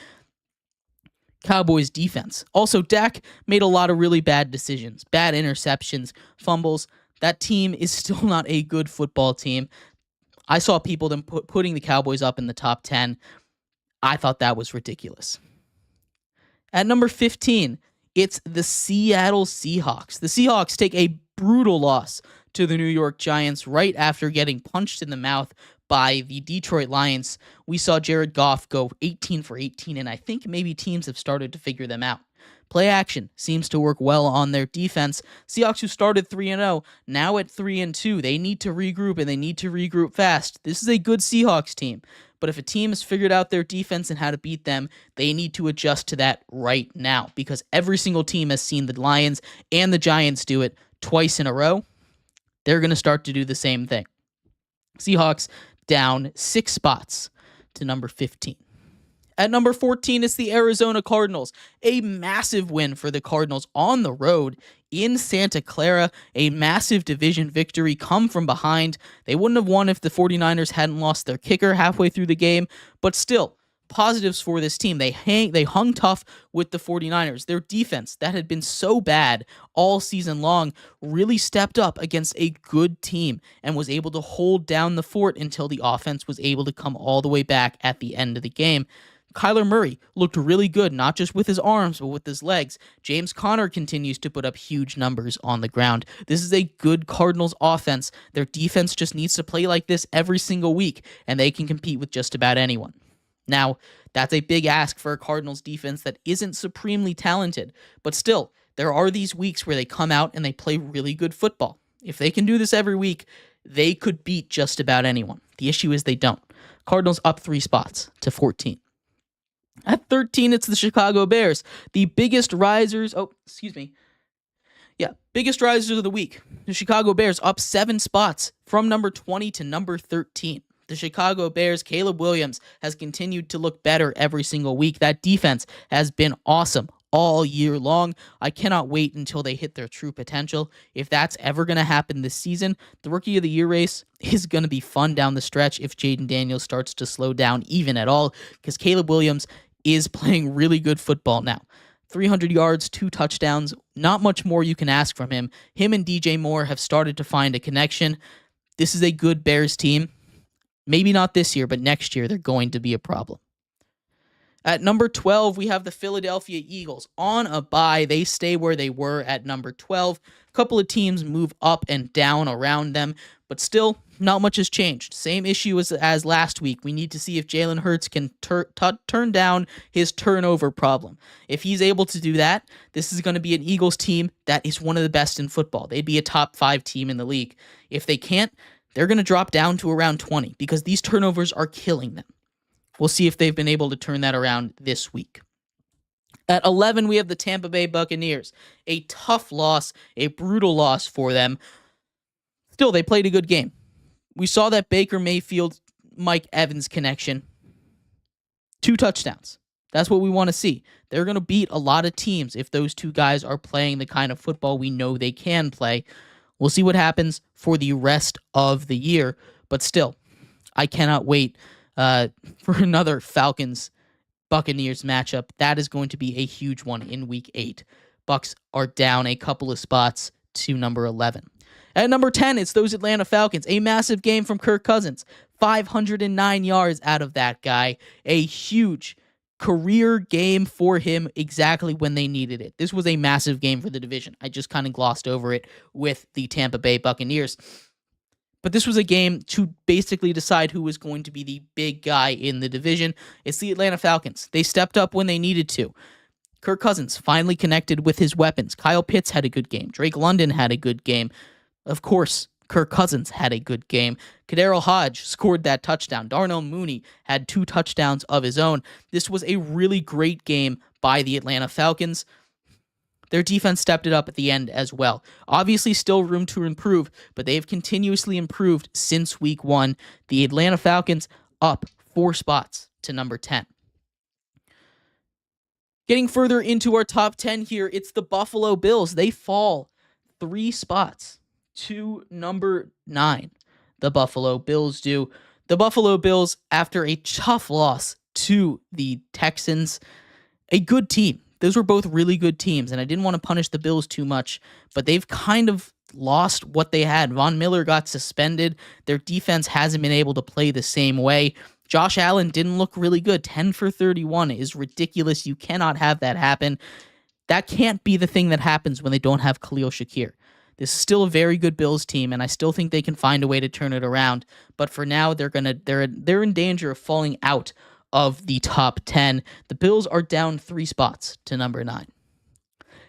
Cowboys defense. Also, Dak made a lot of really bad decisions, bad interceptions, fumbles. That team is still not a good football team. I saw people putting the Cowboys up in the top 10. I thought that was ridiculous. At number 15, it's the Seattle Seahawks. The Seahawks take a brutal loss to the New York Giants right after getting punched in the mouth by the Detroit Lions. We saw Jared Goff go 18 for 18, and I think maybe teams have started to figure them out. Play action seems to work well on their defense. Seahawks, who started 3-0, now at 3-2. They need to regroup, and they need to regroup fast. This is a good Seahawks team. But if a team has figured out their defense and how to beat them, they need to adjust to that right now, because every single team has seen the Lions and the Giants do it twice in a row. They're going to start to do the same thing. Seahawks down 6 spots to number 15. At number 14, it's the Arizona Cardinals. A massive win for the Cardinals on the road in Santa Clara. A massive division victory, come from behind. They wouldn't have won if the 49ers hadn't lost their kicker halfway through the game, but still, positives for this team. They hung tough with the 49ers. Their defense, that had been so bad all season long, really stepped up against a good team and was able to hold down the fort until the offense was able to come all the way back at the end of the game. Kyler Murray looked really good, not just with his arms, but with his legs. James Conner continues to put up huge numbers on the ground. This is a good Cardinals offense. Their defense just needs to play like this every single week, and they can compete with just about anyone. Now, that's a big ask for a Cardinals defense that isn't supremely talented, but still, there are these weeks where they come out and they play really good football. If they can do this every week, they could beat just about anyone. The issue is they don't. Cardinals up 3 spots to 14. At 13, it's the Chicago Bears, the biggest risers. Biggest risers of the week. The Chicago Bears up 7 spots from number 20 to number 13. The Chicago Bears, Caleb Williams, has continued to look better every single week. That defense has been awesome all year long. I cannot wait until they hit their true potential. If that's ever going to happen this season, the Rookie of the Year race is going to be fun down the stretch if Jaden Daniels starts to slow down even at all, because Caleb Williams is playing really good football now. 300 yards, 2 touchdowns, not much more you can ask from him. Him and DJ Moore have started to find a connection. This is a good Bears team. Maybe not this year, but next year they're going to be a problem. At number 12, we have the Philadelphia Eagles. On a bye, they stay where they were at number 12. A couple of teams move up and down around them, but still, not much has changed. Same issue as last week. We need to see if Jalen Hurts can turn down his turnover problem. If he's able to do that, this is going to be an Eagles team that is one of the best in football. They'd be a top 5 team in the league. If they can't, they're going to drop down to around 20 because these turnovers are killing them. We'll see if they've been able to turn that around this week. At 11, we have the Tampa Bay Buccaneers. A tough loss, a brutal loss for them. Still, they played a good game. We saw that Baker Mayfield-Mike Evans connection. 2 touchdowns. That's what we want to see. They're going to beat a lot of teams if those 2 guys are playing the kind of football we know they can play. We'll see what happens for the rest of the year. But still, I cannot wait for another Falcons-Buccaneers matchup. That is going to be a huge one in Week 8. Bucs are down a couple of spots to number 11. At number 10, it's those Atlanta Falcons. A massive game from Kirk Cousins. 509 yards out of that guy. A huge career game for him exactly when they needed it. This was a massive game for the division. I just kind of glossed over it with the Tampa Bay Buccaneers. But this was a game to basically decide who was going to be the big guy in the division. It's the Atlanta Falcons. They stepped up when they needed to. Kirk Cousins finally connected with his weapons. Kyle Pitts had a good game. Drake London had a good game. Of course, Kirk Cousins had a good game. Kadarius Hodge scored that touchdown. Darnell Mooney had 2 touchdowns of his own. This was a really great game by the Atlanta Falcons. Their defense stepped it up at the end as well. Obviously, still room to improve, but they have continuously improved since week 1. The Atlanta Falcons up 4 spots to number 10. Getting further into our top 10 here, it's the Buffalo Bills. They fall 3 spots to number 9. The Buffalo Bills do. The Buffalo Bills, after a tough loss to the Texans, a good team. Those were both really good teams, and I didn't want to punish the Bills too much, but they've kind of lost what they had. Von Miller got suspended. Their defense hasn't been able to play the same way. Josh Allen didn't look really good. 10 for 31 is ridiculous. You cannot have that happen. That can't be the thing that happens when they don't have Khalil Shakir. This is still a very good Bills team, and I still think they can find a way to turn it around. But for now, they're in danger of falling out of the top 10. The Bills are down 3 spots to number 9.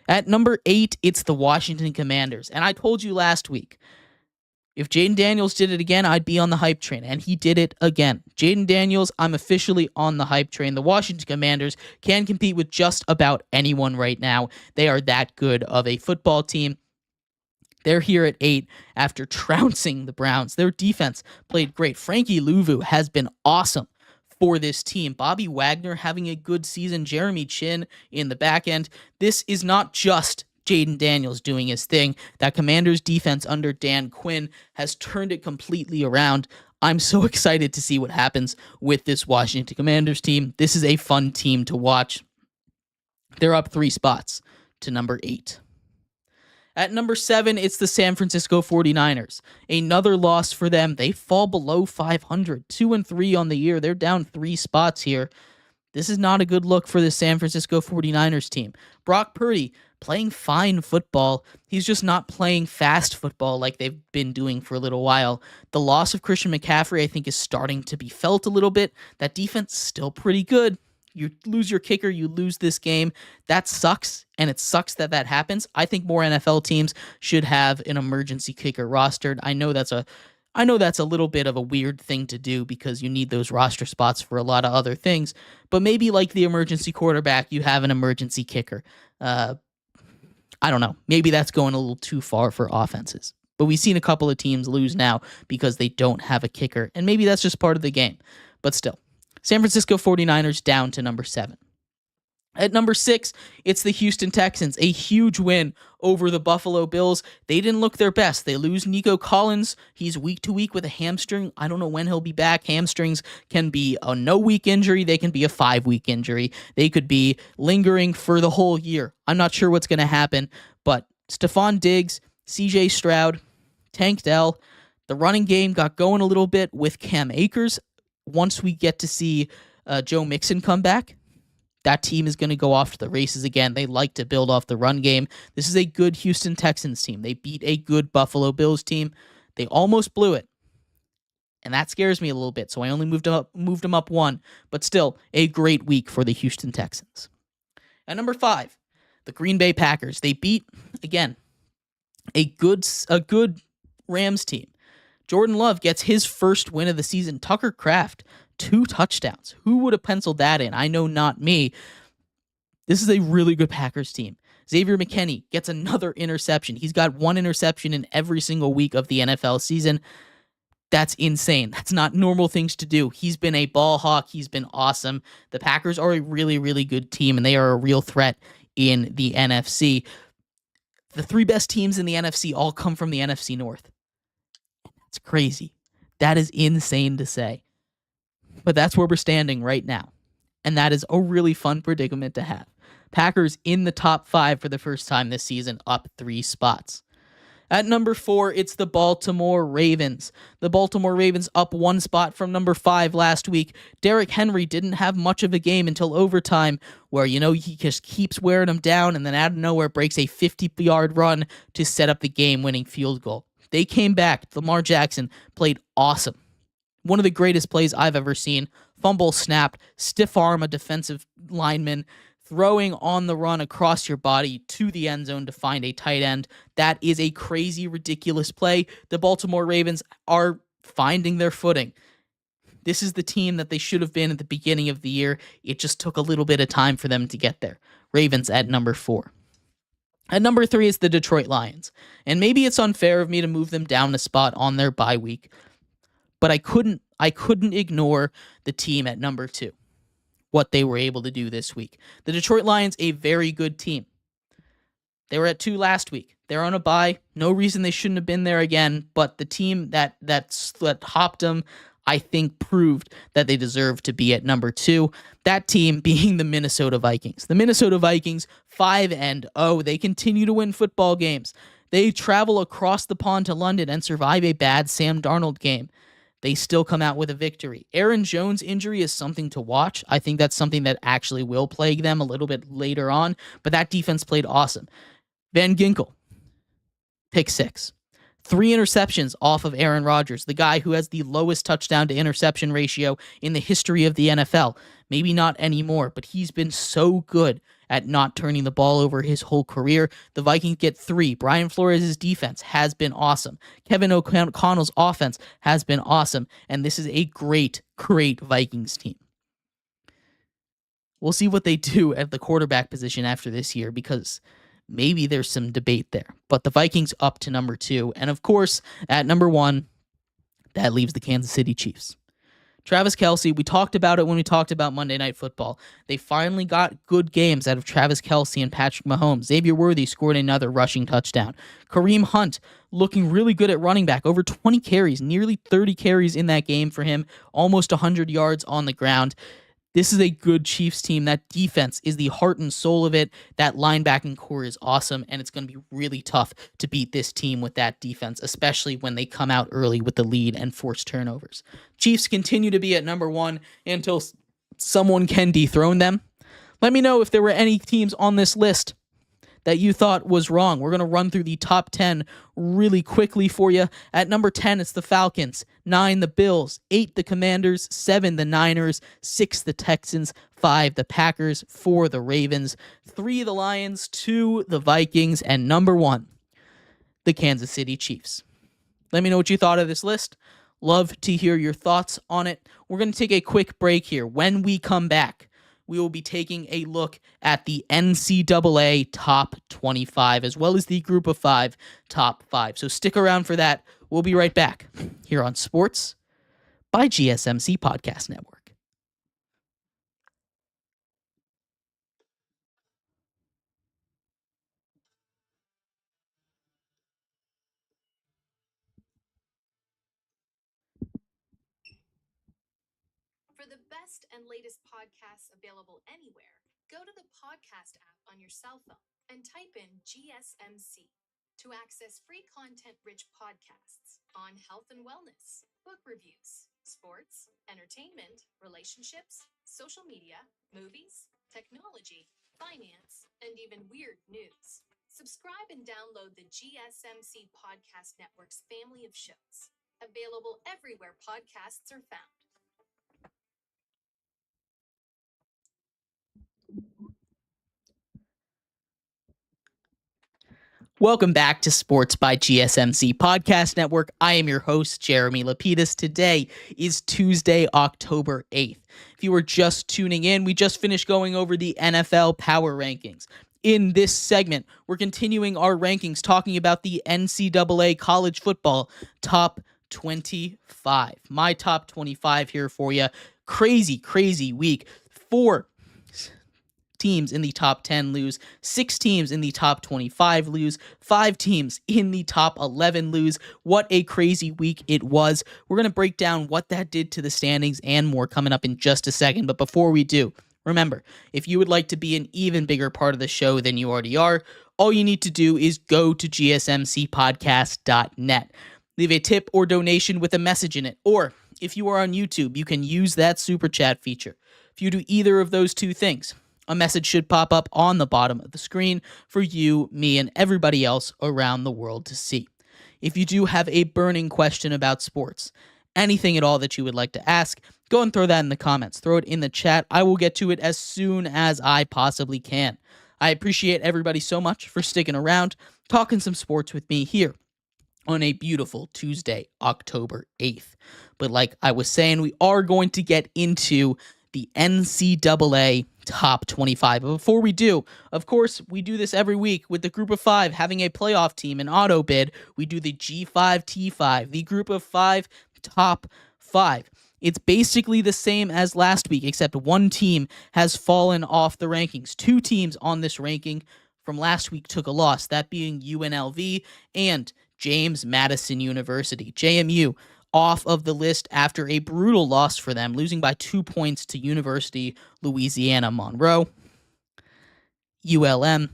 At number 8, it's the Washington Commanders. And I told you last week, if Jaden Daniels did it again, I'd be on the hype train. And he did it again. Jaden Daniels, I'm officially on the hype train. The Washington Commanders can compete with just about anyone right now. They are that good of a football team. They're here at 8 after trouncing the Browns. Their defense played great. Frankie Louvu has been awesome for this team. Bobby Wagner having a good season. Jeremy Chin in the back end. This is not just Jaden Daniels doing his thing. That Commanders defense under Dan Quinn has turned it completely around. I'm so excited to see what happens with this Washington Commanders team. This is a fun team to watch. They're up 3 spots to number 8. At number 7, it's the San Francisco 49ers. Another loss for them. They fall below 500, 2-3 on the year. They're down 3 spots here. This is not a good look for the San Francisco 49ers team. Brock Purdy playing fine football. He's just not playing fast football like they've been doing for a little while. The loss of Christian McCaffrey, I think, is starting to be felt a little bit. That defense is still pretty good. You lose your kicker, you lose this game. That sucks, and it sucks that that happens. I think more NFL teams should have an emergency kicker rostered. I know that's a little bit of a weird thing to do because you need those roster spots for a lot of other things, but maybe like the emergency quarterback, you have an emergency kicker. I don't know. Maybe that's going a little too far for offenses. But we've seen a couple of teams lose now because they don't have a kicker, and maybe that's just part of the game. But still, San Francisco 49ers down to number 7. At number 6, it's the Houston Texans, a huge win over the Buffalo Bills. They didn't look their best. They lose Nico Collins. He's week to week with a hamstring. I don't know when he'll be back. Hamstrings can be a no-week injury. They can be a 5-week injury. They could be lingering for the whole year. I'm not sure what's going to happen, but Stephon Diggs, CJ Stroud, Tank Dell, the running game got going a little bit with Cam Akers. Once we get to see Joe Mixon come back, that team is going to go off to the races again. They like to build off the run game. This is a good Houston Texans team. They beat a good Buffalo Bills team. They almost blew it. And that scares me a little bit, so I only moved them up 1, but still a great week for the Houston Texans. At number 5, the Green Bay Packers. They beat, again, a good Rams team. Jordan Love gets his first win of the season. Tucker Kraft, 2 touchdowns. Who would have penciled that in? I know not me. This is a really good Packers team. Xavier McKinney gets another interception. He's got 1 interception in every single week of the NFL season. That's insane. That's not normal things to do. He's been a ball hawk. He's been awesome. The Packers are a really, really good team, and they are a real threat in the NFC. The 3 best teams in the NFC all come from the NFC North. That's crazy. That is insane to say. But that's where we're standing right now. And that is a really fun predicament to have. Packers in the top 5 for the first time this season, up 3 spots. At number 4, it's the Baltimore Ravens. The Baltimore Ravens up 1 spot from number 5 last week. Derrick Henry didn't have much of a game until overtime, where, he just keeps wearing them down and then out of nowhere breaks a 50-yard run to set up the game-winning field goal. They came back. Lamar Jackson played awesome. One of the greatest plays I've ever seen. Fumble snapped, stiff arm a defensive lineman, throwing on the run across your body to the end zone to find a tight end. That is a crazy, ridiculous play. The Baltimore Ravens are finding their footing. This is the team that they should have been at the beginning of the year. It just took a little bit of time for them to get there. Ravens at number 4. At number 3 is the Detroit Lions. And maybe it's unfair of me to move them down a spot on their bye week, but I couldn't ignore the team at number 2, what they were able to do this week. The Detroit Lions, a very good team. They were at 2 last week. They're on a bye. No reason they shouldn't have been there again, but the team that hopped them, I think, proved that they deserve to be at number 2. That team being the Minnesota Vikings. The Minnesota Vikings, 5-0. They continue to win football games. They travel across the pond to London and survive a bad Sam Darnold game. They still come out with a victory. Aaron Jones' injury is something to watch. I think that's something that actually will plague them a little bit later on, but that defense played awesome. Van Ginkel, pick 6. 3 interceptions off of Aaron Rodgers, the guy who has the lowest touchdown to interception ratio in the history of the NFL. Maybe not anymore, but he's been so good at not turning the ball over his whole career. The Vikings get 3. Brian Flores' defense has been awesome. Kevin O'Connell's offense has been awesome. And this is a great, great Vikings team. We'll see what they do at the quarterback position after this year, because maybe there's some debate there. But the Vikings up to number 2. And of course, at number 1, that leaves the Kansas City Chiefs. Travis Kelce, we talked about it when we talked about Monday Night Football. They finally got good games out of Travis Kelce and Patrick Mahomes. Xavier Worthy scored another rushing touchdown. Kareem Hunt looking really good at running back. Over 20 carries, nearly 30 carries in that game for him. Almost 100 yards on the ground. This is a good Chiefs team. That defense is the heart and soul of it. That linebacking core is awesome, and it's going to be really tough to beat this team with that defense, especially when they come out early with the lead and force turnovers. Chiefs continue to be at number 1 until someone can dethrone them. Let me know if there were any teams on this list that you thought was wrong. We're going to run through the top 10 really quickly for you. At number 10, it's the Falcons. 9, the Bills. 8, the Commanders. 7, the Niners. 6, the Texans. 5, the Packers. 4, the Ravens. 3, the Lions. 2, the Vikings. And number 1, the Kansas City Chiefs. Let me know what you thought of this list. Love to hear your thoughts on it. We're going to take a quick break here. When we come back, we will be taking a look at the NCAA Top 25, as well as the Group of 5 Top 5. So stick around for that. We'll be right back here on Sports by GSMC Podcast Network. For the best and latest podcasts available anywhere, go to the podcast app on your cell phone and type in GSMC to access free content-rich podcasts on health and wellness, book reviews, sports, entertainment, relationships, social media, movies, technology, finance, and even weird news. Subscribe and download the GSMC Podcast Network's family of shows, available everywhere podcasts are found. Welcome back to Sports by GSMC Podcast Network. I am your host, Jeremy Lapidus. Today is Tuesday, October 8th. If you were just tuning in, we just finished going over the NFL Power Rankings. In this segment, we're continuing our rankings, talking about the NCAA College Football Top 25. My top 25 here for you. Crazy week. 4 teams in the top 10 lose, 6 teams in the top 25 lose, 5 teams in the top 11 lose. What a crazy week it was. We're going to break down what that did to the standings and more coming up in just a second. But before we do, remember, if you would like to be an even bigger part of the show than you already are, all you need to do is go to gsmcpodcast.net. Leave a tip or donation with a message in it. Or if you are on YouTube, you can use that super chat feature. If you do either of those two things, a message should pop up on the bottom of the screen for you, me, and everybody else around the world to see. If you do have a burning question about sports, anything at all that you would like to ask, go and throw that in the comments. Throw it in the chat. I will get to it as soon as I possibly can. I appreciate everybody so much for sticking around, talking some sports with me here on a beautiful Tuesday, October 8th. But like I was saying, we are going to get into the NCAA Top 25. But before we do, of course, we do this every week with the Group of 5 having a playoff team, an auto bid. We do the G5T5, the Group of 5 Top 5. It's basically the same as last week, except one team has fallen off the rankings. 2 teams on this ranking from last week took a loss, that being UNLV and James Madison University. JMU off of the list after a brutal loss for them, losing by 2 points to University Louisiana Monroe. ULM,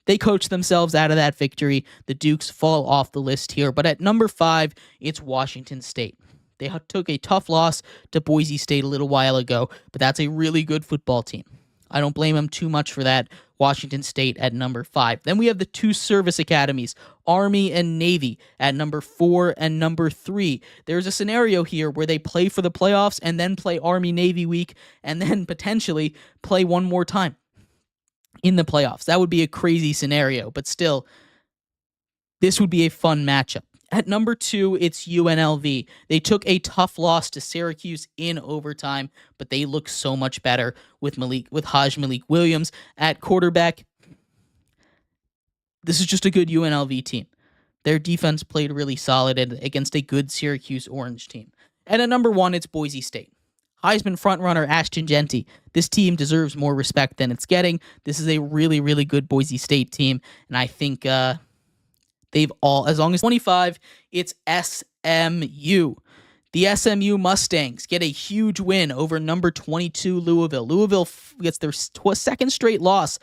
they coached themselves out of that victory. The Dukes fall off the list here, but at number 5, it's Washington State. They took a tough loss to Boise State a little while ago, but that's a really good football team. I don't blame them too much for that. Washington State at number 5. Then we have the 2 service academies, Army and Navy, at number 4 and number 3. There's a scenario here where they play for the playoffs and then play Army-Navy week and then potentially play one more time in the playoffs. That would be a crazy scenario, but still, this would be a fun matchup. At number 2, it's UNLV. They took a tough loss to Syracuse in overtime, but they look so much better with Haj Malik Williams at quarterback. This is just a good UNLV team. Their defense played really solid against a good Syracuse Orange team. And at number 1, it's Boise State. Heisman frontrunner Ashton Jeanty. This team deserves more respect than it's getting. This is a really, really good Boise State team, and I think they've all, as long as 25, it's SMU. The SMU Mustangs get a huge win over number 22 Louisville. Louisville gets their second straight loss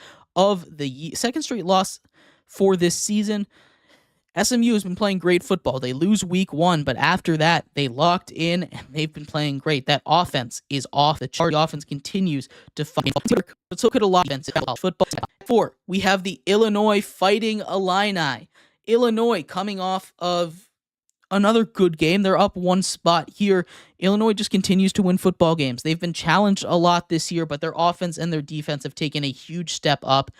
for this season. SMU has been playing great football. They lose week 1, but after that, they locked in and they've been playing great. That offense is off the chart. The offense continues to fight. But so could a lot of offensive football. 4, we have the Illinois Fighting Illini. Illinois coming off of another good game. They're up 1 spot here. Illinois just continues to win football games. They've been challenged a lot this year, but their offense and their defense have taken a huge step up.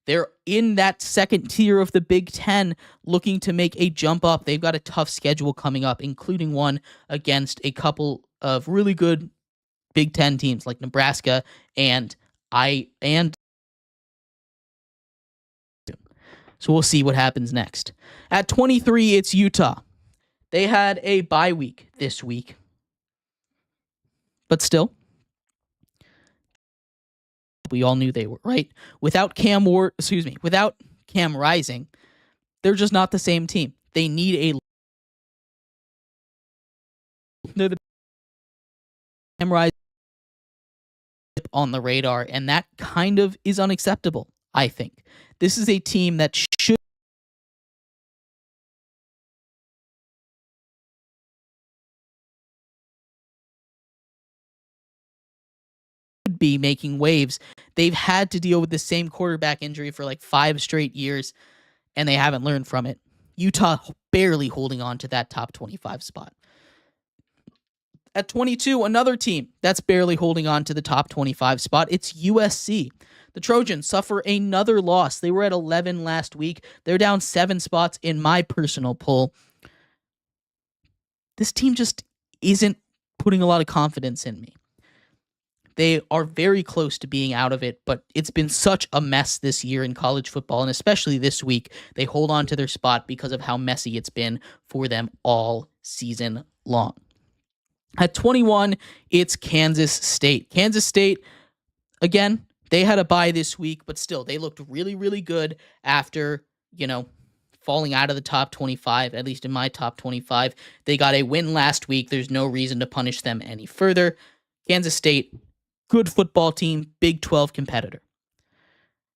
They're in that second tier of the Big Ten looking to make a jump up. They've got a tough schedule coming up, including one against a couple of really good Big Ten teams like Nebraska and so we'll see what happens next. At 23, it's Utah. They had a bye week this week. But still, we all knew they were, right? Without Cam Rising, they're just not the same team. They need they're the Cam Rising on the radar, and that kind of is unacceptable, I think. This is a team that should be making waves. They've had to deal with the same quarterback injury for like 5 straight years, and they haven't learned from it. Utah barely holding on to that top 25 spot. At 22, another team that's barely holding on to the top 25 spot, it's USC. The Trojans suffer another loss. They were at 11 last week. They're down 7 spots in my personal poll. This team just isn't putting a lot of confidence in me. They are very close to being out of it, but it's been such a mess this year in college football, and especially this week, they hold on to their spot because of how messy it's been for them all season long. At 21, it's Kansas State. Kansas State, again, they had a bye this week, but still, they looked really, really good after, falling out of the top 25, at least in my top 25. They got a win last week. There's no reason to punish them any further. Kansas State, good football team, Big 12 competitor.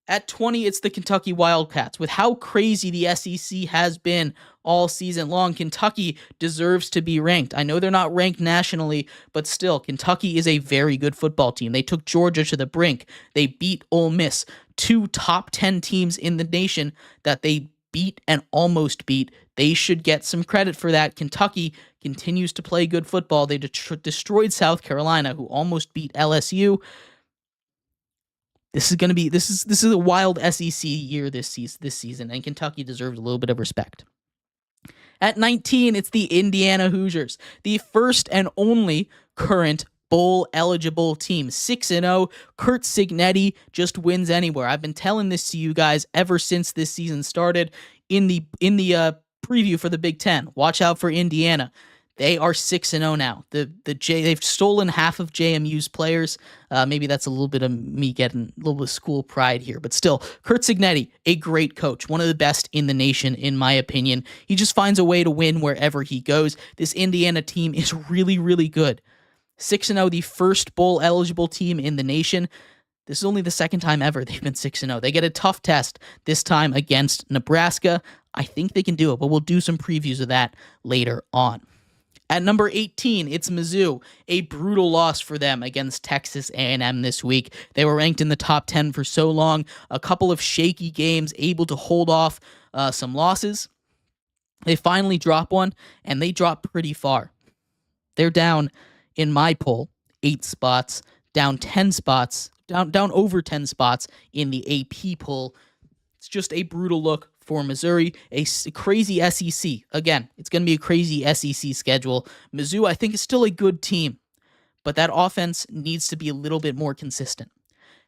At 20, it's the Kentucky Wildcats. With how crazy the SEC has been all season long, Kentucky deserves to be ranked. I know they're not ranked nationally, but still, Kentucky is a very good football team. They took Georgia to the brink. They beat Ole Miss, 2 top 10 teams in the nation that they beat and almost beat. They should get some credit for that. Kentucky continues to play good football. They destroyed South Carolina, who almost beat LSU. This is a wild SEC year this season, and Kentucky deserves a little bit of respect. At 19, it's the Indiana Hoosiers, the first and only current bowl-eligible team. 6-0, Curt Cignetti just wins anywhere. I've been telling this to you guys ever since this season started in the preview for the Big Ten. Watch out for Indiana. They are 6-0 now. They've stolen half of JMU's players. Maybe that's a little bit of me getting a little bit of school pride here, but still, Curt Cignetti, a great coach, one of the best in the nation, in my opinion. He just finds a way to win wherever he goes. This Indiana team is really, really good. 6-0, the first bowl-eligible team in the nation. This is only the second time ever they've been 6-0. They get a tough test this time against Nebraska. I think they can do it, but we'll do some previews of that later on. At number 18, it's Mizzou, a brutal loss for them against Texas A&M this week. They were ranked in the top 10 for so long, a couple of shaky games, able to hold off some losses. They finally drop one, and they drop pretty far. They're down, in my poll, 8 spots, down 10 spots, down over 10 spots in the AP poll. It's just a brutal look for Missouri, a crazy SEC. Again, it's going to be a crazy SEC schedule. Mizzou, I think, is still a good team, but that offense needs to be a little bit more consistent.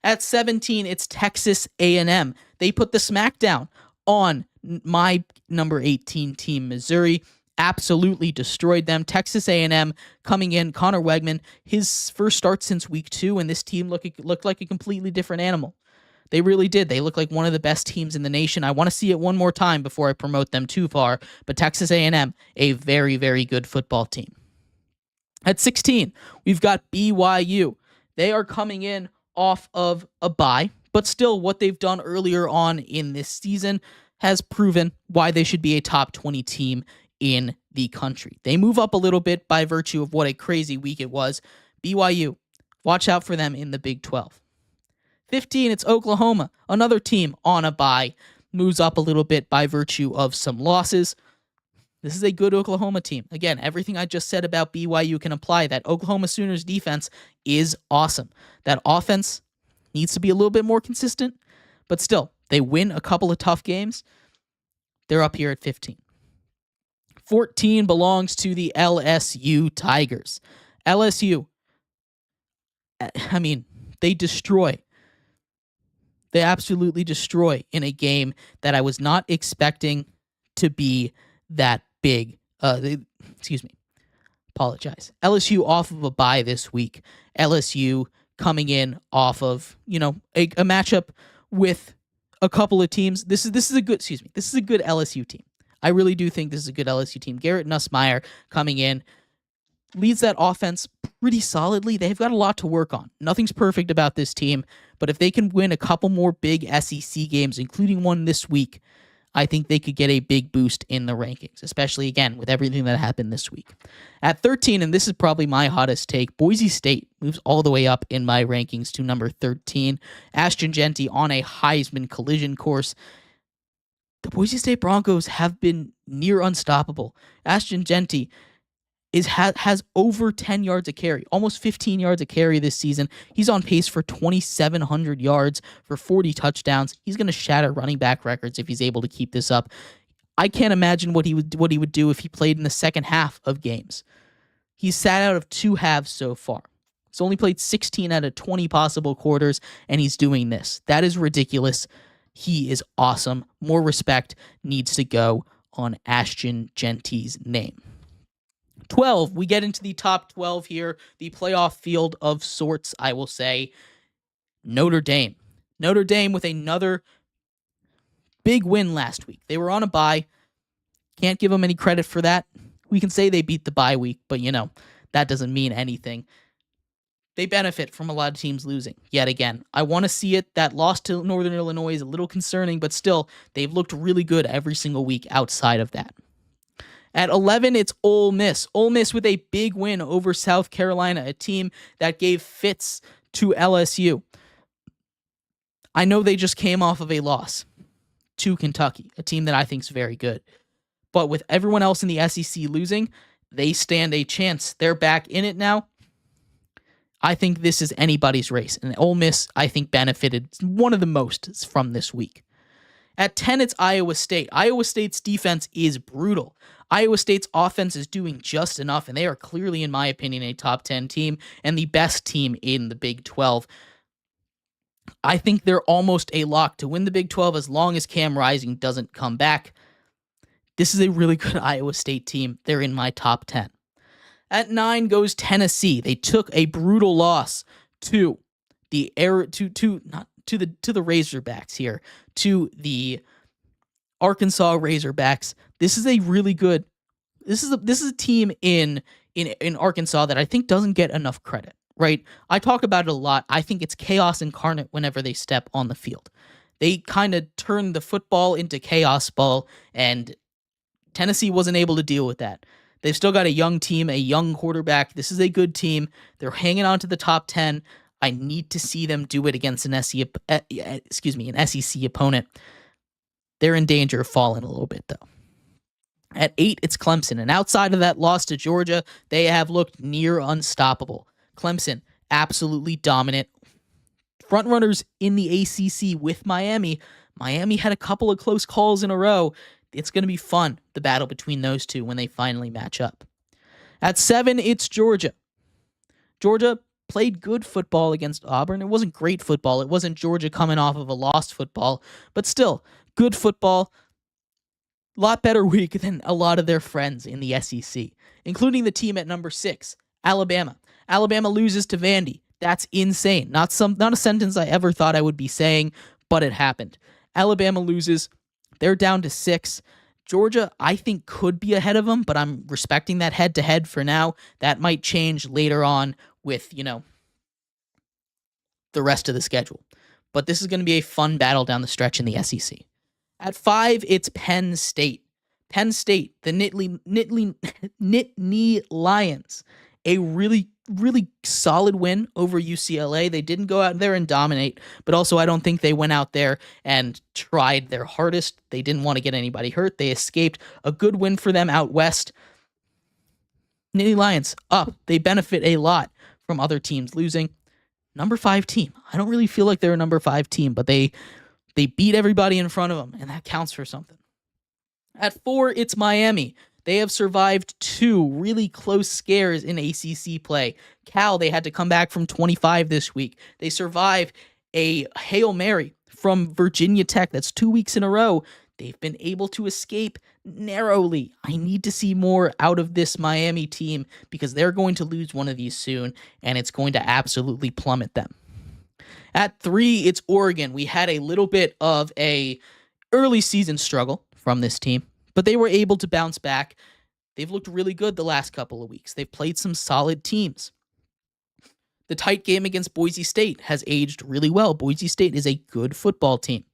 At 17, it's Texas A&M. They put the smackdown on my number 18 team, Missouri. Absolutely destroyed them. Texas A&M coming in, Connor Wegman, his first start since week 2, and this team looked like a completely different animal. They really did. They look like one of the best teams in the nation. I want to see it one more time before I promote them too far, but Texas A&M, a very, very good football team. At 16, we've got BYU. They are coming in off of a bye, but still what they've done earlier on in this season has proven why they should be a top 20 team in the country. They move up a little bit by virtue of what a crazy week it was. BYU, watch out for them in the Big 12. 15, it's Oklahoma, another team on a bye, moves up a little bit by virtue of some losses. This is a good Oklahoma team. Again, everything I just said about BYU can apply. That Oklahoma Sooners defense is awesome. That offense needs to be a little bit more consistent, but still, they win a couple of tough games. They're up here at 15. 14 belongs to the LSU Tigers. LSU, I mean, they destroy. They absolutely destroy in a game that I was not expecting to be that big. Apologize. LSU off of a bye this week. LSU coming in off of, a matchup with a couple of teams. This is a good LSU team. I really do think this is a good LSU team. Garrett Nussmeier coming in leads that offense pretty solidly. They've got a lot to work on. Nothing's perfect about this team, but if they can win a couple more big SEC games, including one this week, I think they could get a big boost in the rankings, especially, again, with everything that happened this week. At 13, and this is probably my hottest take, Boise State moves all the way up in my rankings to number 13. Ashton Jeanty on a Heisman collision course. The Boise State Broncos have been near unstoppable. Ashton Jeanty has over 10 yards a carry, almost 15 yards a carry this season. He's on pace for 2,700 yards for 40 touchdowns. He's going to shatter running back records if he's able to keep this up. I can't imagine what he would do if he played in the second half of games. He's sat out of 2 halves so far. He's only played 16 out of 20 possible quarters, and he's doing this. That is ridiculous. He is awesome. More respect needs to go on Ashton Jeanty's name. 12, we get into the top 12 here, the playoff field of sorts, I will say. Notre Dame. Notre Dame with another big win last week. They were on a bye. Can't give them any credit for that. We can say they beat the bye week, but that doesn't mean anything. They benefit from a lot of teams losing. Yet again, I want to see it. That loss to Northern Illinois is a little concerning, but still, they've looked really good every single week outside of that. At 11, it's Ole Miss. Ole Miss with a big win over South Carolina, a team that gave fits to LSU. I know they just came off of a loss to Kentucky, a team that I think is very good. But with everyone else in the SEC losing, they stand a chance. They're back in it now. I think this is anybody's race. And Ole Miss, I think, benefited one of the most from this week. At 10, it's Iowa State. Iowa State's defense is brutal. Iowa State's offense is doing just enough, and they are clearly, in my opinion, a top 10 team and the best team in the Big 12. I think they're almost a lock to win the Big 12 as long as Cam Rising doesn't come back. This is a really good Iowa State team. They're in my top 10. At 9 goes Tennessee. They took a brutal loss to the Razorbacks here, to the Arkansas Razorbacks. This is a really good. This is a team in Arkansas that I think doesn't get enough credit. Right? I talk about it a lot. I think it's chaos incarnate whenever they step on the field. They kind of turn the football into chaos ball, and Tennessee wasn't able to deal with that. They've still got a young team, a young quarterback. This is a good team. They're hanging on to the top 10. I need to see them do it against an SEC opponent. They're in danger of falling a little bit, though. At 8, it's Clemson. And outside of that loss to Georgia, they have looked near unstoppable. Clemson, absolutely dominant. Frontrunners in the ACC with Miami. Miami had a couple of close calls in a row. It's going to be fun, the battle between those two when they finally match up. At 7, it's Georgia. Georgia played good football against Auburn. It wasn't great football. It wasn't Georgia coming off of a lost football, but still, good football. A lot better week than a lot of their friends in the SEC, including the team at number 6, Alabama. Alabama loses to Vandy. That's insane. Not a sentence I ever thought I would be saying, but it happened. Alabama loses. They're down to 6. Georgia, I think, could be ahead of them, but I'm respecting that head-to-head for now. That might change later on with, the rest of the schedule. But this is going to be a fun battle down the stretch in the SEC. At 5, it's Penn State. Penn State, the Nittany Lions, a really, really solid win over UCLA. They didn't go out there and dominate, but also I don't think they went out there and tried their hardest. They didn't want to get anybody hurt. They escaped. A good win for them out west. Nittany Lions up. They benefit a lot from other teams losing. Number 5 team. I don't really feel like they're a number 5 team, but they beat everybody in front of them, and that counts for something. At 4, it's Miami. They have survived 2 really close scares in ACC play. Cal, they had to come back from 25 this week. They survive a Hail Mary from Virginia Tech. That's 2 weeks in a row. They've been able to escape narrowly. I need to see more out of this Miami team because they're going to lose one of these soon, and it's going to absolutely plummet them. At 3, it's Oregon. We had a little bit of a early season struggle from this team, but they were able to bounce back. They've looked really good the last couple of weeks. They've played some solid teams. The tight game against Boise State has aged really well. Boise State is a good football team.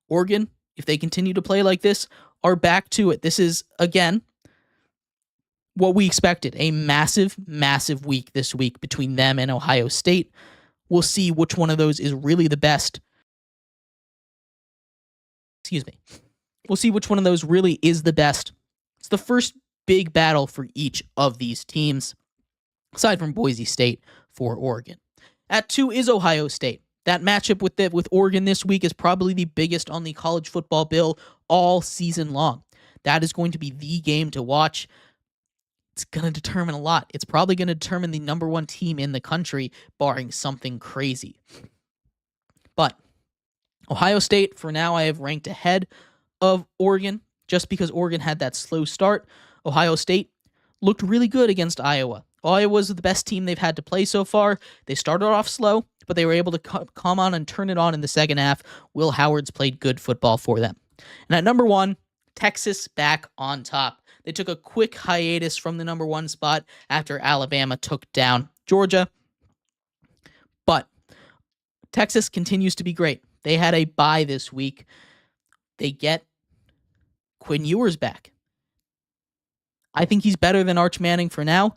Oregon, if they continue to play like this, are back to it. This is, again, what we expected. A massive, massive week this week between them and Ohio State. We'll see which one of those is really the best. We'll see which one of those really is the best. It's the first big battle for each of these teams, aside from Boise State for Oregon. At 2 is Ohio State. That matchup with Oregon this week is probably the biggest on the college football bill all season long. That is going to be the game to watch. It's going to determine a lot. It's probably going to determine the number 1 team in the country, barring something crazy. But Ohio State, for now, I have ranked ahead of Oregon, just because Oregon had that slow start. Ohio State looked really good against Iowa. Iowa was the best team they've had to play so far. They started off slow, but they were able to come on and turn it on in the second half. Will Howard's played good football for them. And at number 1, Texas back on top. They took a quick hiatus from the number 1 spot after Alabama took down Georgia. But Texas continues to be great. They had a bye this week. They get Quinn Ewers back. I think he's better than Arch Manning for now.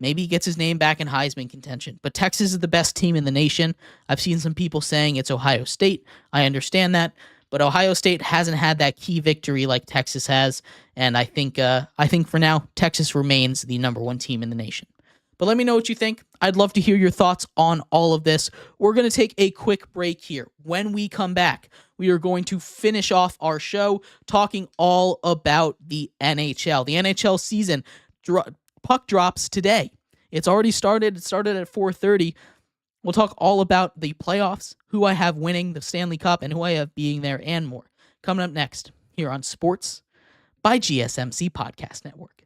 Maybe he gets his name back in Heisman contention. But Texas is the best team in the nation. I've seen some people saying it's Ohio State. I understand that. But Ohio State hasn't had that key victory like Texas has. And I think for now, Texas remains the number 1 team in the nation. But let me know what you think. I'd love to hear your thoughts on all of this. We're going to take a quick break here. When we come back, we are going to finish off our show talking all about the NHL. The NHL season puck drops today. It's already started. It started at 4:30. We'll talk all about the playoffs, who I have winning the Stanley Cup, and who I have being there, and more. Coming up next here on Sports by GSMC Podcast Network.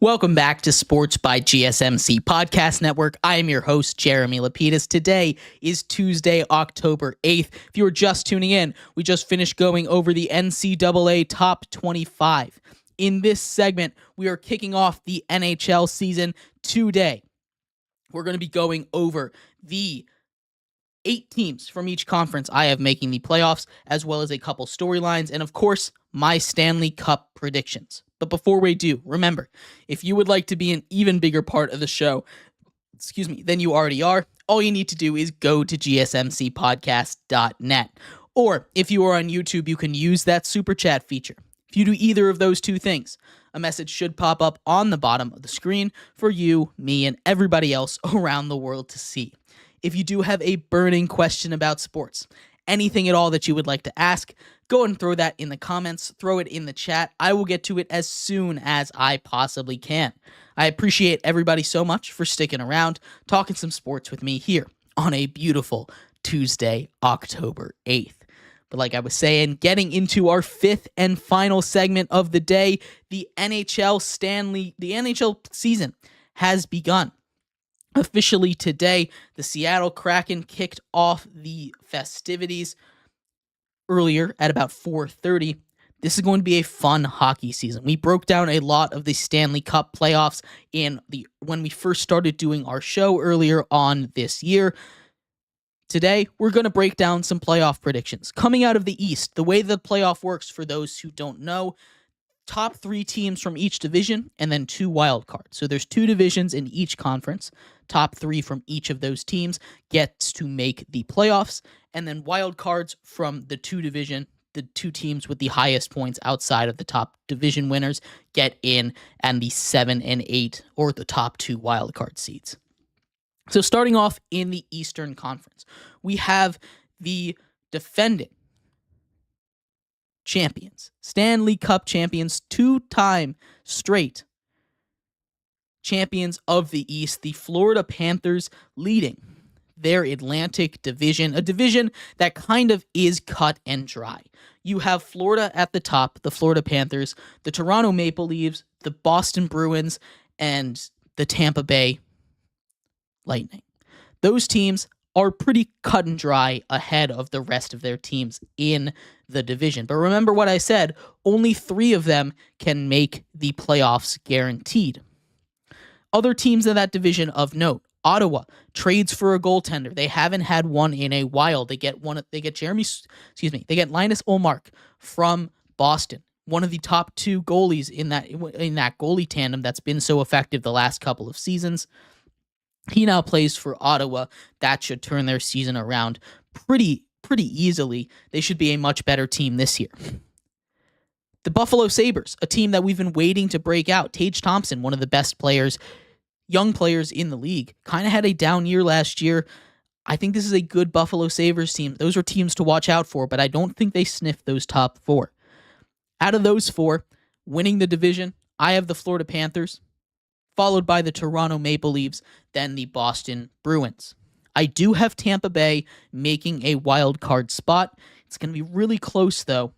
Welcome back to Sports by GSMC Podcast Network. I am your host, Jeremy Lapidus. Today is Tuesday, October 8th. If you are just tuning in, we just finished going over the NCAA Top 25. In this segment, we are kicking off the NHL season today. We're going to be going over the 8 teams from each conference I have making the playoffs, as well as a couple storylines, and of course, my Stanley Cup predictions. But before we do, remember, if you would like to be an even bigger part of the show, than you already are, all you need to do is go to gsmcpodcast.net. Or if you are on YouTube, you can use that super chat feature. If you do either of those two things, a message should pop up on the bottom of the screen for you, me, and everybody else around the world to see. If you do have a burning question about sports, anything at all that you would like to ask, go and throw that in the comments, throw it in the chat. I will get to it as soon as I possibly can. I appreciate everybody so much for sticking around, talking some sports with me here on a beautiful Tuesday, October 8th. But like I was saying, getting into our 5th and final segment of the day, the NHL season has begun. Officially today, the Seattle Kraken kicked off the festivities earlier at about 4:30. This is going to be a fun hockey season. We broke down a lot of the Stanley Cup playoffs when we first started doing our show earlier on this year. Today, we're going to break down some playoff predictions. Coming out of the East, the way the playoff works, for those who don't know, top 3 teams from each division, and then 2 wild cards. So there's 2 divisions in each conference. Top 3 from each of those teams gets to make the playoffs, and then wild cards from the 2 teams with the highest points outside of the top division winners get in, and the 7 and 8, or the top 2 wild card seeds. So starting off in the Eastern Conference, we have the defending champions, Stanley Cup champions, 2-time straight champions of the East, the Florida Panthers, leading their Atlantic division, a division that kind of is cut and dry. You have Florida at the top, the Florida Panthers, the Toronto Maple Leafs, the Boston Bruins, and the Tampa Bay Lightning. Those teams are pretty cut and dry ahead of the rest of their teams in the division. But remember what I said, only 3 of them can make the playoffs guaranteed. Other teams in that division of note, Ottawa trades for a goaltender. They haven't had one in a while. They get Linus Ullmark from Boston, one of the top 2 goalies in that goalie tandem that's been so effective the last couple of seasons. He now plays for Ottawa. That should turn their season around pretty easily. They should be a much better team this year. The Buffalo Sabres, a team that we've been waiting to break out. Tage Thompson, one of the best young players in the league, kind of had a down year last year. I think this is a good Buffalo Sabres team. Those are teams to watch out for, but I don't think they sniff those top 4. Out of those 4, winning the division, I have the Florida Panthers, followed by the Toronto Maple Leafs, then the Boston Bruins. I do have Tampa Bay making a wild card spot. It's going to be really close, though.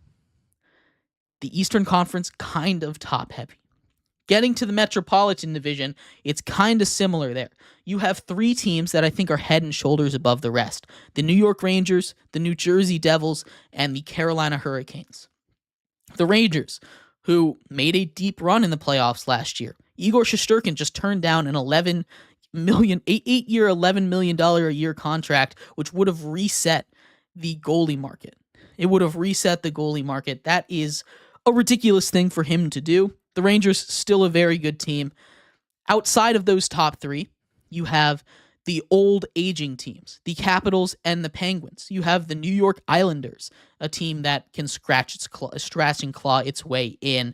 The Eastern Conference, kind of top-heavy. Getting to the Metropolitan Division, it's kind of similar there. You have 3 teams that I think are head and shoulders above the rest. The New York Rangers, the New Jersey Devils, and the Carolina Hurricanes. The Rangers, who made a deep run in the playoffs last year. Igor Shesterkin just turned down an 8-year, $11 million a year contract, which would have reset the goalie market. It would have reset the goalie market. That is a ridiculous thing for him to do. The Rangers, still a very good team. Outside of those top 3, you have the old aging teams, the Capitals and the Penguins. You have the New York Islanders, a team that can scratch and claw its way in.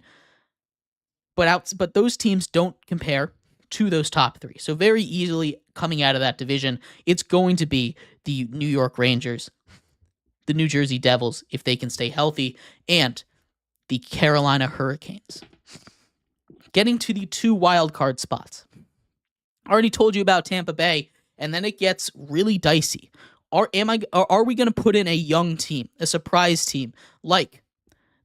But those teams don't compare to those top 3. So very easily coming out of that division, it's going to be the New York Rangers, the New Jersey Devils, if they can stay healthy, and the Carolina Hurricanes. Getting to the 2 wild card spots. I already told you about Tampa Bay, and then it gets really dicey. Are we going to put in a young team, a surprise team, like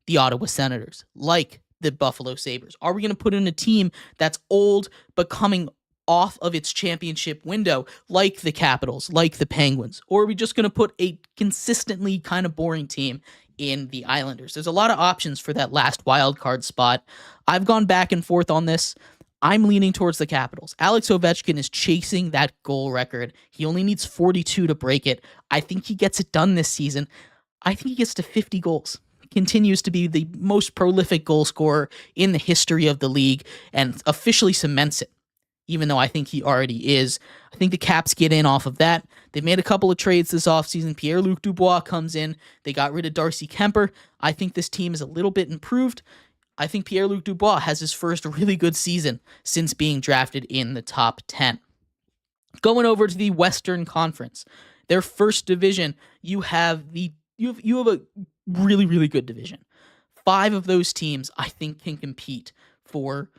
the Ottawa Senators, like the Buffalo Sabres? Are we going to put in a team that's old but coming off of its championship window, like the Capitals, like the Penguins? Or are we just going to put a consistently kind of boring team in the Islanders? There's a lot of options for that last wild card spot. I've gone back and forth on this. I'm leaning towards the Capitals. Alex Ovechkin is chasing that goal record. He only needs 42 to break it. I think he gets it done this season. I think he gets to 50 goals. Continues to be the most prolific goal scorer in the history of the league and officially cements it, even though I think he already is. I think the Caps get in off of that. They've made a couple of trades this offseason. Pierre-Luc Dubois comes in. They got rid of Darcy Kemper. I think this team is a little bit improved. I think Pierre-Luc Dubois has his first really good season since being drafted in the top 10. Going over to the Western Conference, their first division, you have a really, really good division. 5 of those teams, I think, can compete for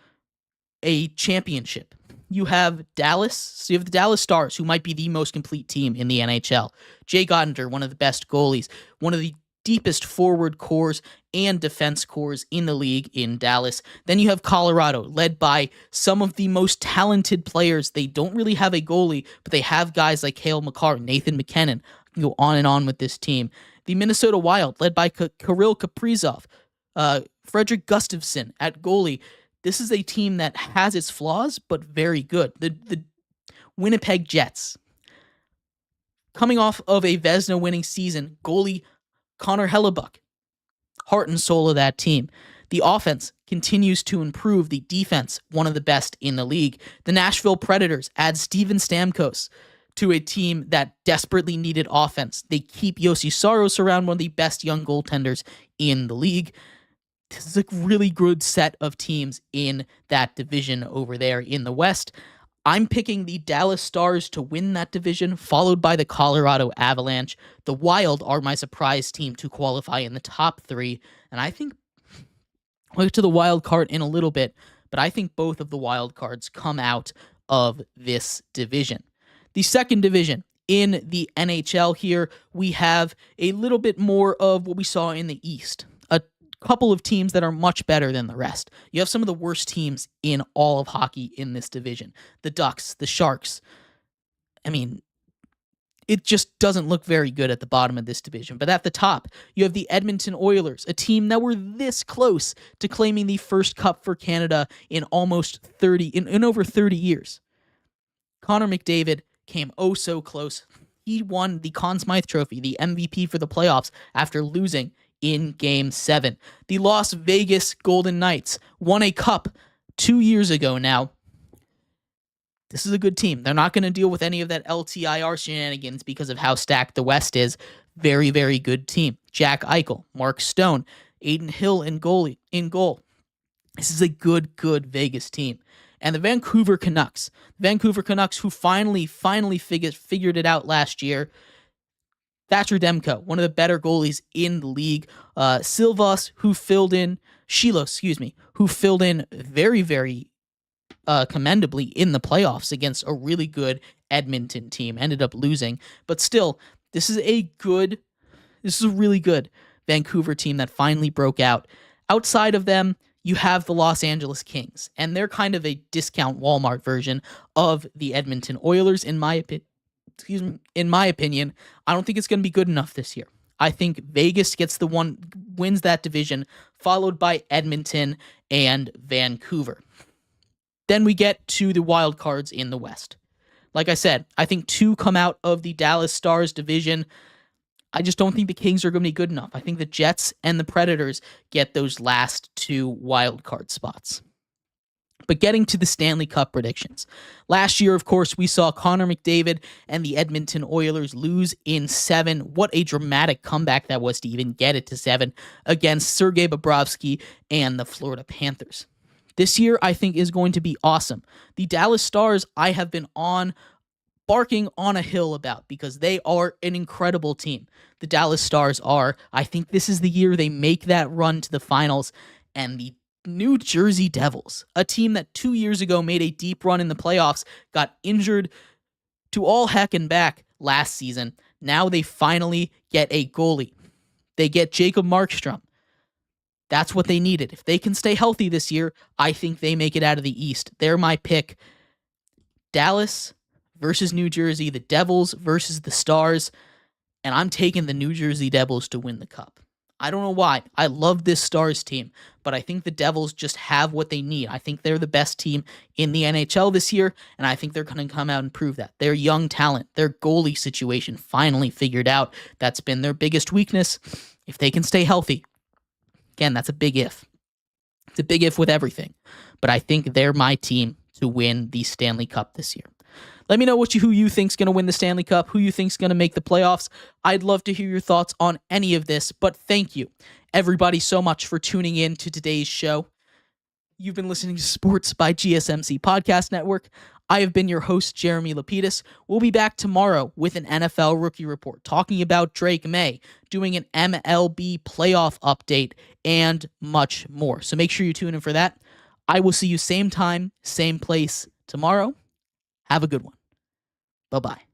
a championship. You have Dallas. So you have the Dallas Stars, who might be the most complete team in the NHL. Jay Gottinger, one of the best goalies, one of the deepest forward cores and defense cores in the league in Dallas. Then you have Colorado, led by some of the most talented players. They don't really have a goalie, but they have guys like Cale Makar, Nathan McKinnon. I can go on and on with this team. The Minnesota Wild, led by Kirill Kaprizov, Frederick Gustafsson at goalie. This is a team that has its flaws, but very good. The Winnipeg Jets, coming off of a Vezina winning season, goalie Connor Hellebuck, heart and soul of that team. The offense continues to improve. The defense, one of the best in the league. The Nashville Predators add Steven Stamkos to a team that desperately needed offense. They keep Yossi Saros around, one of the best young goaltenders in the league. This is a really good set of teams in that division over there in the West. I'm picking the Dallas Stars to win that division, followed by the Colorado Avalanche. The Wild are my surprise team to qualify in the top 3, and I think we'll get to the wild card in a little bit, but I think both of the wild cards come out of this division. The second division in the NHL here, we have a little bit more of what we saw in the East. A couple of teams that are much better than the rest. You have some of the worst teams in all of hockey in this division. The Ducks, the Sharks. I mean, it just doesn't look very good at the bottom of this division. But at the top, you have the Edmonton Oilers, a team that were this close to claiming the first cup for Canada in almost 30, in over 30 years. Connor McDavid came oh so close. He won the Conn Smythe Trophy, the MVP for the playoffs, after losing in Game 7. The Las Vegas Golden Knights won a cup 2 years ago now. This is a good team. They're not going to deal with any of that LTIR shenanigans because of how stacked the West is. Very, very good team. Jack Eichel, Mark Stone, Aiden Hill in goal. This is a good Vegas team. And the Vancouver Canucks. Who finally figured it out last year. Thatcher Demko, one of the better goalies in the league. Silvas, who filled in very, very commendably in the playoffs against a really good Edmonton team. Ended up losing. But still, this is a really good Vancouver team that finally broke out. Outside of them, you have the Los Angeles Kings, and they're kind of a discount Walmart version of the Edmonton Oilers, in my opinion. I don't think it's going to be good enough this year. I think Vegas wins that division, followed by Edmonton and Vancouver. Then we get to the wild cards in the West. Like I said, I think 2 come out of the Dallas Stars division. I just don't think the Kings are going to be good enough. I think the Jets and the Predators get those last 2 wild card spots. But getting to the Stanley Cup predictions. Last year, of course, we saw Connor McDavid and the Edmonton Oilers lose in 7. What a dramatic comeback that was to even get it to 7 against Sergei Bobrovsky and the Florida Panthers. This year, I think, is going to be awesome. The Dallas Stars, I have been barking on a hill about because they are an incredible team. The Dallas Stars are. I think this is the year they make that run to the finals. And the New Jersey Devils, a team that 2 years ago made a deep run in the playoffs, got injured to all heck and back last season. Now they finally get a goalie. They get Jacob Markstrom. That's what they needed. If they can stay healthy this year, I think they make it out of the East. They're my pick. Dallas versus New Jersey, the Devils versus the Stars, and I'm taking the New Jersey Devils to win the cup. I don't know why. I love this Stars team, but I think the Devils just have what they need. I think they're the best team in the NHL this year, and I think they're going to come out and prove that. Their young talent, their goalie situation finally figured out. That's been their biggest weakness. If they can stay healthy, again, that's a big if. It's a big if with everything, but I think they're my team to win the Stanley Cup this year. Let me know who you think's going to win the Stanley Cup, who you think's going to make the playoffs. I'd love to hear your thoughts on any of this, but thank you, everybody, so much for tuning in to today's show. You've been listening to Sports by GSMC Podcast Network. I have been your host, Jeremy Lapidus. We'll be back tomorrow with an NFL rookie report, talking about Drake May, doing an MLB playoff update, and much more. So make sure you tune in for that. I will see you same time, same place tomorrow. Have a good one. Bye-bye.